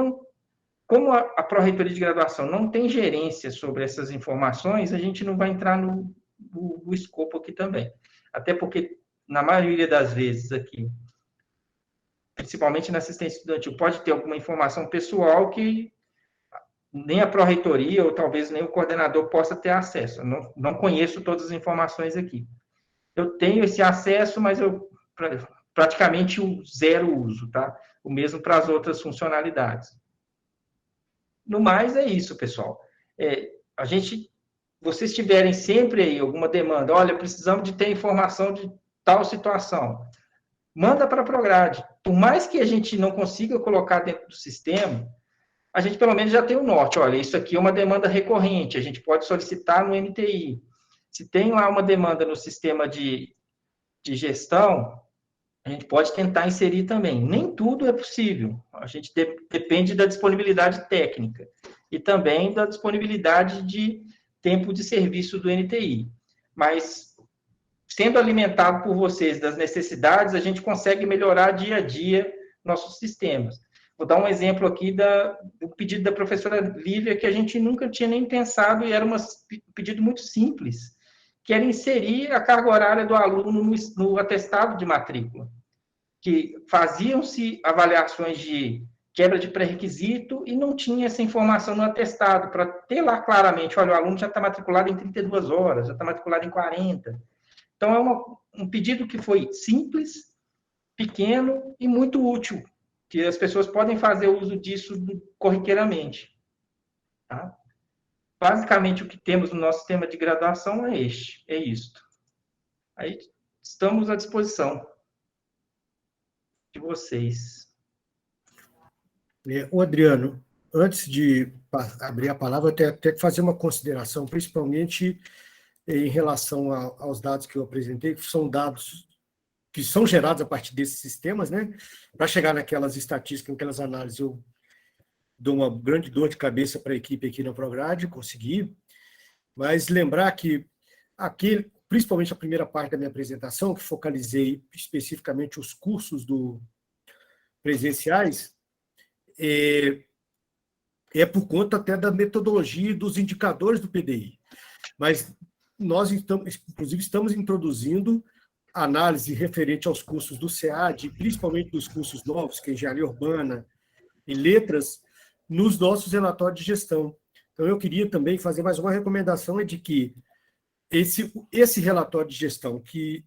Speaker 2: como a Pró-Reitoria de Graduação não tem gerência sobre essas informações, a gente não vai entrar no escopo aqui também. Até porque, na maioria das vezes aqui, principalmente na assistência estudantil, pode ter alguma informação pessoal que nem a Pró-Reitoria ou talvez nem o coordenador possa ter acesso. Eu não conheço todas as informações aqui. Eu tenho esse acesso, mas eu praticamente zero uso, tá? O mesmo para as outras funcionalidades. No mais, é isso, pessoal. Vocês tiverem sempre aí alguma demanda, olha, precisamos de ter informação de tal situação, manda para a Prograde. Por mais que a gente não consiga colocar dentro do sistema, a gente pelo menos já tem o norte. Olha, isso aqui é uma demanda recorrente, a gente pode solicitar no MTI. Se tem lá uma demanda no sistema de gestão, a gente pode tentar inserir também. Nem tudo é possível. A gente depende da disponibilidade técnica e também da disponibilidade de tempo de serviço do NTI. Mas, sendo alimentado por vocês das necessidades, a gente consegue melhorar dia a dia nossos sistemas. Vou dar um exemplo aqui do pedido da professora Lívia, que a gente nunca tinha nem pensado, e era um pedido muito simples, que era inserir a carga horária do aluno no atestado de matrícula, que faziam-se avaliações de quebra de pré-requisito e não tinha essa informação no atestado, para ter lá claramente, olha, o aluno já está matriculado em 32 horas, já está matriculado em 40. Então, é um pedido que foi simples, pequeno e muito útil, que as pessoas podem fazer uso disso corriqueiramente. Tá? Basicamente, o que temos no nosso sistema de graduação é isto. Aí, estamos à disposição de vocês.
Speaker 4: O Adriano, antes de abrir a palavra, eu tenho que fazer uma consideração, principalmente em relação aos dados que eu apresentei, que são dados que são gerados a partir desses sistemas, né? Para chegar naquelas estatísticas, naquelas análises, eu dou uma grande dor de cabeça para a equipe aqui na Prograde, conseguir, mas lembrar que aqui, principalmente a primeira parte da minha apresentação, que focalizei especificamente os cursos presenciais, é por conta até da metodologia e dos indicadores do PDI. Mas nós, inclusive, estamos introduzindo análise referente aos cursos do SEAD, principalmente dos cursos novos, que é Engenharia Urbana e Letras, nos nossos relatórios de gestão. Então, eu queria também fazer mais uma recomendação, é de que esse relatório de gestão, que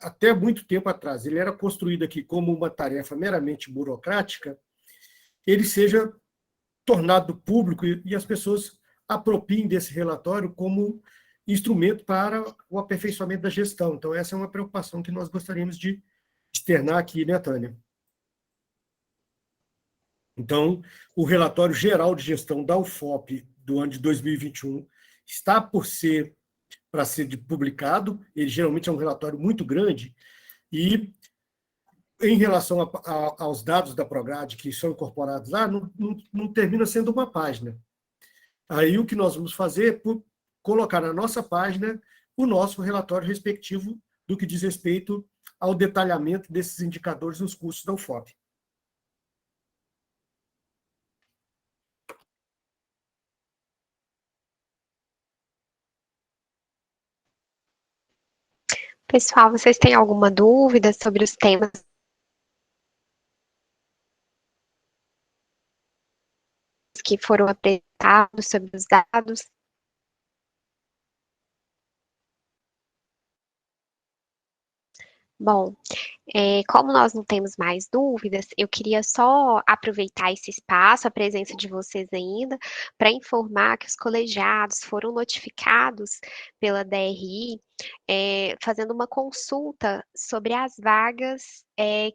Speaker 4: até muito tempo atrás ele era construído aqui como uma tarefa meramente burocrática, ele seja tornado público e as pessoas apropriem desse relatório como instrumento para o aperfeiçoamento da gestão. Então, essa é uma preocupação que nós gostaríamos de externar aqui, né, Tânia? Então, o relatório geral de gestão da UFOP do ano de 2021 está para ser publicado. Ele geralmente é um relatório muito grande e, em relação aos dados da Prograde que são incorporados lá, não termina sendo uma página. Aí o que nós vamos fazer é colocar na nossa página o nosso relatório respectivo do que diz respeito ao detalhamento desses indicadores nos cursos da UFOP.
Speaker 1: Pessoal, vocês têm alguma dúvida sobre os temas que foram apresentados, sobre os dados? Bom, como nós não temos mais dúvidas, eu queria só aproveitar esse espaço, a presença de vocês ainda, para informar que os colegiados foram notificados pela DRI, fazendo uma consulta sobre as vagas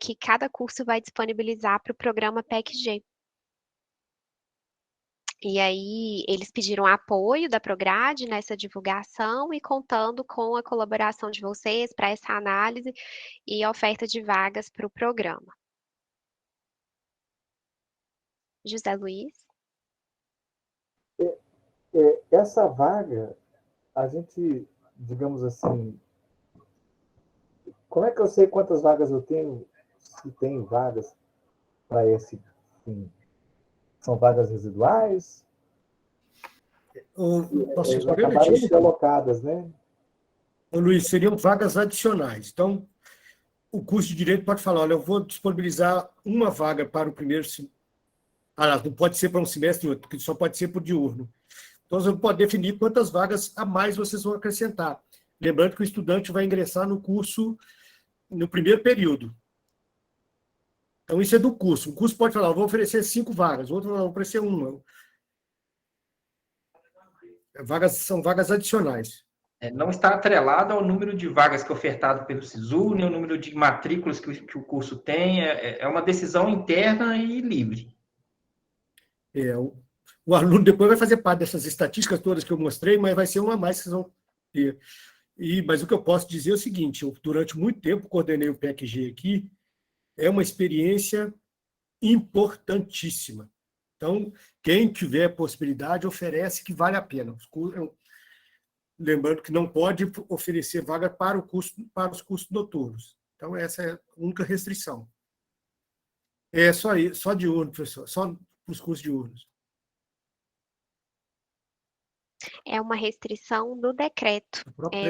Speaker 1: que cada curso vai disponibilizar para o programa PEC-G. E aí, eles pediram apoio da Prograde nessa divulgação e contando com a colaboração de vocês para essa análise e oferta de vagas para o programa. José Luiz?
Speaker 7: Essa vaga, a gente, digamos assim, como é que eu sei quantas vagas eu tenho, se tem vagas para esse fim? São vagas residuais? Acabaram sendo alocadas, né?
Speaker 4: Luiz, seriam vagas adicionais. Então, o curso de Direito pode falar, olha, eu vou disponibilizar uma vaga para o primeiro semestre. Não pode ser para um semestre e outro, porque só pode ser por diurno. Então, você pode definir quantas vagas a mais vocês vão acrescentar. Lembrando que o estudante vai ingressar no curso no primeiro período. Então, isso é do curso. O curso pode falar, eu vou oferecer 5 vagas, o outro vai oferecer 1. São vagas adicionais.
Speaker 2: Não está atrelado ao número de vagas que é ofertado pelo SISU, nem o número de matrículas que o curso tem. É uma decisão interna e livre.
Speaker 4: O aluno depois vai fazer parte dessas estatísticas todas que eu mostrei, mas vai ser uma a mais que vocês vão ter. Mas o que eu posso dizer é o seguinte, eu durante muito tempo coordenei o PEC-G aqui, é uma experiência importantíssima. Então, quem tiver possibilidade, oferece que vale a pena. Lembrando que não pode oferecer vaga para os cursos noturnos. Então, essa é a única restrição. É só diurno, professor, só para os cursos diurnos.
Speaker 1: É uma restrição do decreto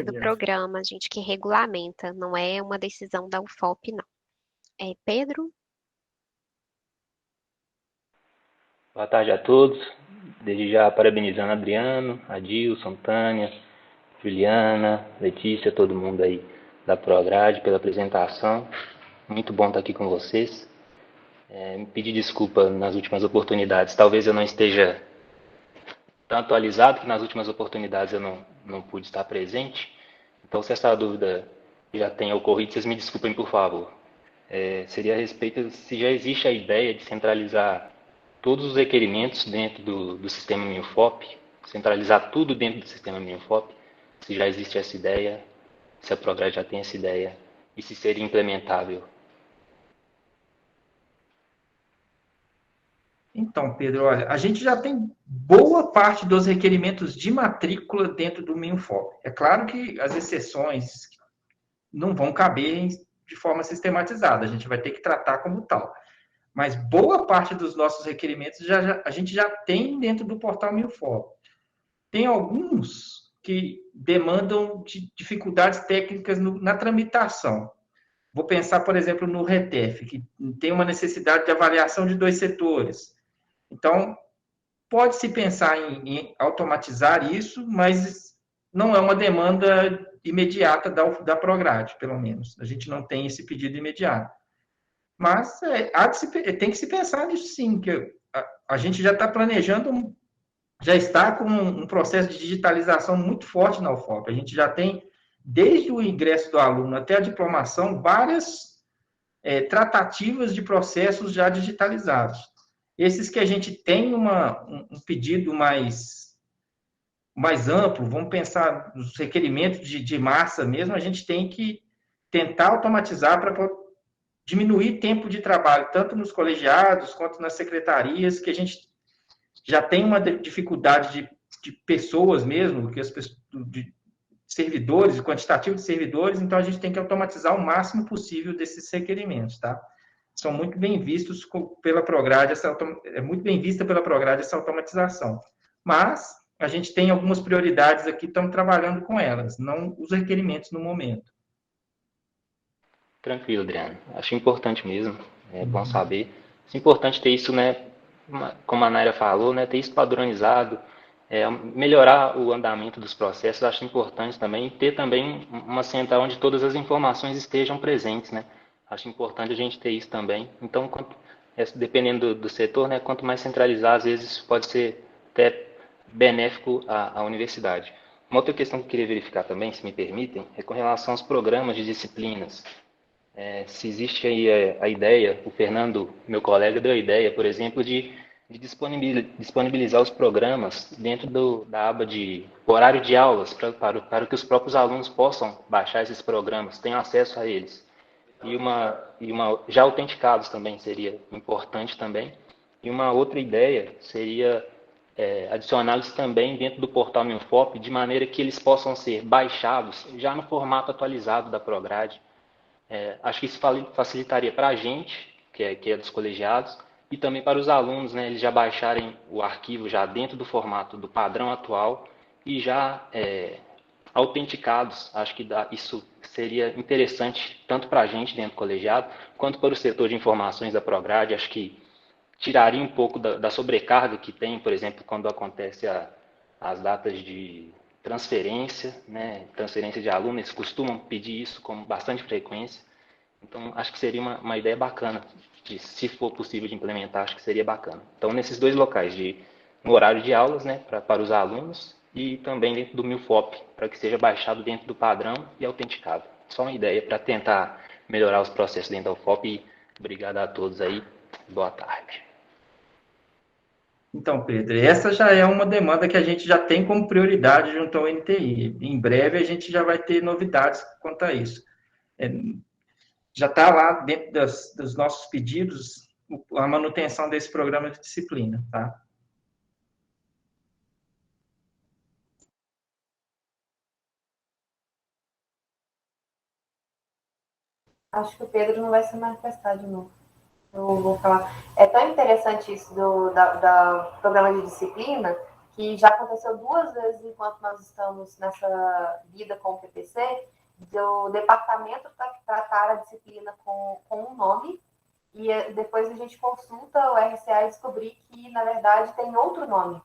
Speaker 1: do programa, gente, que regulamenta, não é uma decisão da UFOP, não. Pedro?
Speaker 10: Boa tarde a todos. Desde já parabenizando Adriano, Adilson, Tânia, Juliana, Letícia, todo mundo aí da Prograde pela apresentação. Muito bom estar aqui com vocês. Me pedir desculpa nas últimas oportunidades. Talvez eu não esteja tão atualizado que nas últimas oportunidades eu não pude estar presente. Então, se essa dúvida já tenha ocorrido, vocês me desculpem, por favor. Seria a respeito se já existe a ideia de centralizar todos os requerimentos dentro do sistema MinUFOP, centralizar tudo dentro do sistema MinUFOP, se já existe essa ideia, se a Prograde já tem essa ideia e se seria implementável.
Speaker 2: Então, Pedro, olha, a gente já tem boa parte dos requerimentos de matrícula dentro do MinUFOP. É claro que as exceções não vão caber de forma sistematizada, a gente vai ter que tratar como tal. mas boa parte dos nossos requerimentos a gente já tem dentro do portal Milfop. Tem alguns que demandam de dificuldades técnicas na tramitação. Vou pensar, por exemplo, no RETEF, que tem uma necessidade de avaliação de 2 setores. Então, pode-se pensar em automatizar isso, mas não é uma demanda imediata da Prograde, pelo menos. A gente não tem esse pedido imediato. Mas tem que se pensar nisso sim, que a gente já está planejando, já está com um processo de digitalização muito forte na UFOP. A gente já tem, desde o ingresso do aluno até a diplomação, várias tratativas de processos já digitalizados. Esses que a gente tem um pedido mais amplo, vamos pensar nos requerimentos de massa mesmo, a gente tem que tentar automatizar para diminuir tempo de trabalho, tanto nos colegiados quanto nas secretarias, que a gente já tem uma dificuldade de pessoas mesmo, de servidores, de quantitativo de servidores, então a gente tem que automatizar o máximo possível desses requerimentos, tá? São muito bem vistos pela Prograde, é muito bem vista pela Prograde essa automatização. Mas a gente tem algumas prioridades aqui, estamos trabalhando com elas, não os requerimentos no momento.
Speaker 10: Tranquilo, Adriano. Acho importante mesmo, é bom saber. É importante ter isso, né, como a Naira falou, né, ter isso padronizado, melhorar o andamento dos processos, acho importante também, ter também uma central onde todas as informações estejam presentes, né? Acho importante a gente ter isso também. Então, dependendo do setor, né, quanto mais centralizar, às vezes pode ser até benéfico à universidade. Uma outra questão que eu queria verificar também, se me permitem, é com relação aos programas de disciplinas. Se existe aí a ideia, o Fernando, meu colega, deu a ideia, por exemplo, de disponibilizar os programas dentro da aba de horário de aulas, para que os próprios alunos possam baixar esses programas, tenham acesso a eles. Já autenticados também seria importante também. E uma outra ideia seria adicioná-los também dentro do portal Milfop, de maneira que eles possam ser baixados já no formato atualizado da Prograde. Acho que isso facilitaria para a gente, que é dos colegiados, e também para os alunos, né, eles já baixarem o arquivo já dentro do formato do padrão atual e já autenticados. Acho que isso seria interessante tanto para a gente dentro do colegiado, quanto para o setor de informações da Prograde. Acho que tiraria um pouco da sobrecarga que tem, por exemplo, quando acontece as datas de transferência, né, transferência de alunos, eles costumam pedir isso com bastante frequência. Então, acho que seria uma ideia bacana, se for possível de implementar, acho que seria bacana. Então, nesses 2 locais, no horário de aulas, né, para os alunos, e também dentro do Milfop, para que seja baixado dentro do padrão e autenticado. Só uma ideia para tentar melhorar os processos dentro da UFOP. E obrigado a todos aí. Boa tarde.
Speaker 2: Então, Pedro, essa já é uma demanda que a gente já tem como prioridade junto ao NTI. Em breve a gente já vai ter novidades quanto a isso. Já está lá dentro dos nossos pedidos a manutenção desse programa de disciplina, tá?
Speaker 6: Acho que o Pedro não vai se manifestar de novo. Eu vou falar. É tão interessante isso do programa de disciplina, que já aconteceu 2 vezes enquanto nós estamos nessa vida com o PPC, do departamento tratar a disciplina com um nome, e depois a gente consulta o RCA e descobrir que, na verdade, tem outro nome.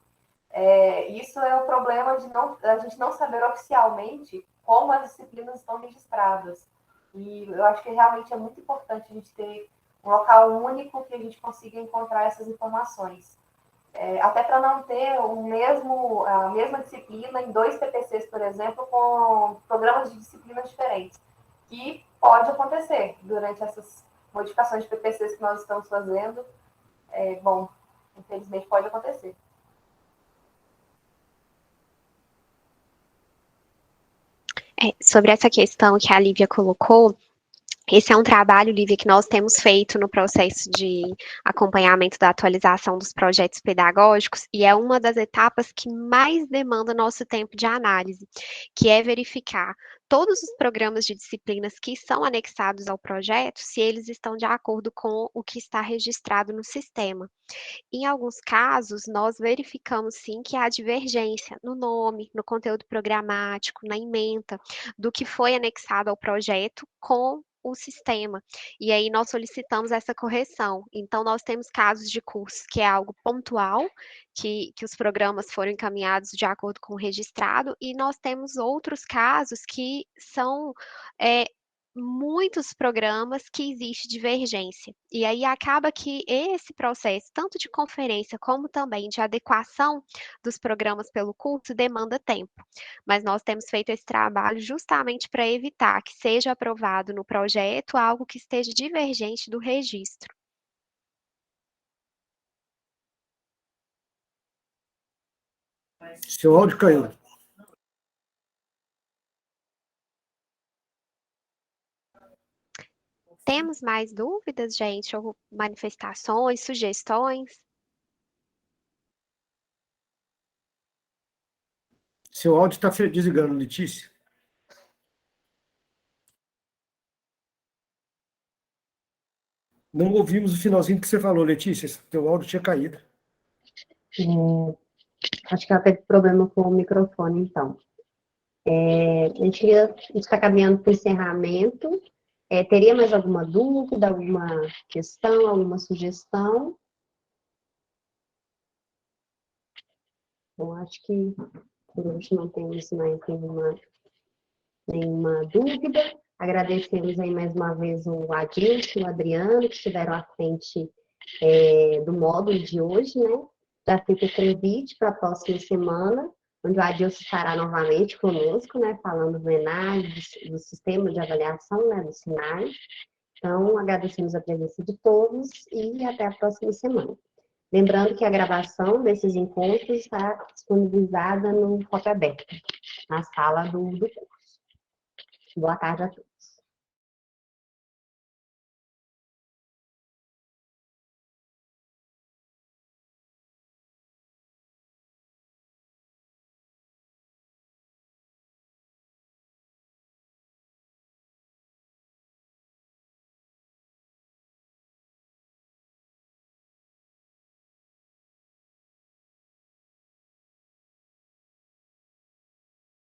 Speaker 6: Isso é o problema de a gente não saber oficialmente como as disciplinas estão registradas. E eu acho que realmente é muito importante a gente ter um local único que a gente consiga encontrar essas informações. Até para não ter a mesma disciplina em 2 PPCs, por exemplo, com programas de disciplinas diferentes, que pode acontecer durante essas modificações de PPCs que nós estamos fazendo. Bom, infelizmente pode acontecer.
Speaker 1: Sobre essa questão que a Lívia colocou, esse é um trabalho, Lívia, que nós temos feito no processo de acompanhamento da atualização dos projetos pedagógicos, e é uma das etapas que mais demanda nosso tempo de análise, que é verificar todos os programas de disciplinas que são anexados ao projeto, se eles estão de acordo com o que está registrado no sistema. Em alguns casos, nós verificamos sim que há divergência no nome, no conteúdo programático, na ementa, do que foi anexado ao projeto com o sistema. E aí nós solicitamos essa correção. Então, nós temos casos de cursos que é algo pontual, que os programas foram encaminhados de acordo com o registrado, e nós temos outros casos que são muitos programas que existe divergência. E aí acaba que esse processo, tanto de conferência como também de adequação dos programas pelo curso, demanda tempo. Mas nós temos feito esse trabalho justamente para evitar que seja aprovado no projeto algo que esteja divergente do registro.
Speaker 4: Seu áudio caiu.
Speaker 1: Temos mais dúvidas, gente, ou manifestações, sugestões?
Speaker 4: Seu áudio está desligando, Letícia. Não ouvimos o finalzinho que você falou, Letícia. Seu áudio tinha caído.
Speaker 9: Acho que ela teve problema com o microfone, então. A gente está caminhando para o encerramento. Teria mais alguma dúvida, alguma questão, alguma sugestão? Eu acho que por hoje não temos mais nenhuma dúvida. Agradecemos aí mais uma vez o Adilson e o Adriano, que estiveram à frente do módulo de hoje, né? Já fica o convite para a próxima semana, onde o Adilson estará novamente conosco, né? Falando do ENAI, do sistema de avaliação, né? Do SINAI. Então, agradecemos a presença de todos e até a próxima semana. Lembrando que a gravação desses encontros está disponibilizada no Foto Aberto, na sala do curso. Boa tarde a todos.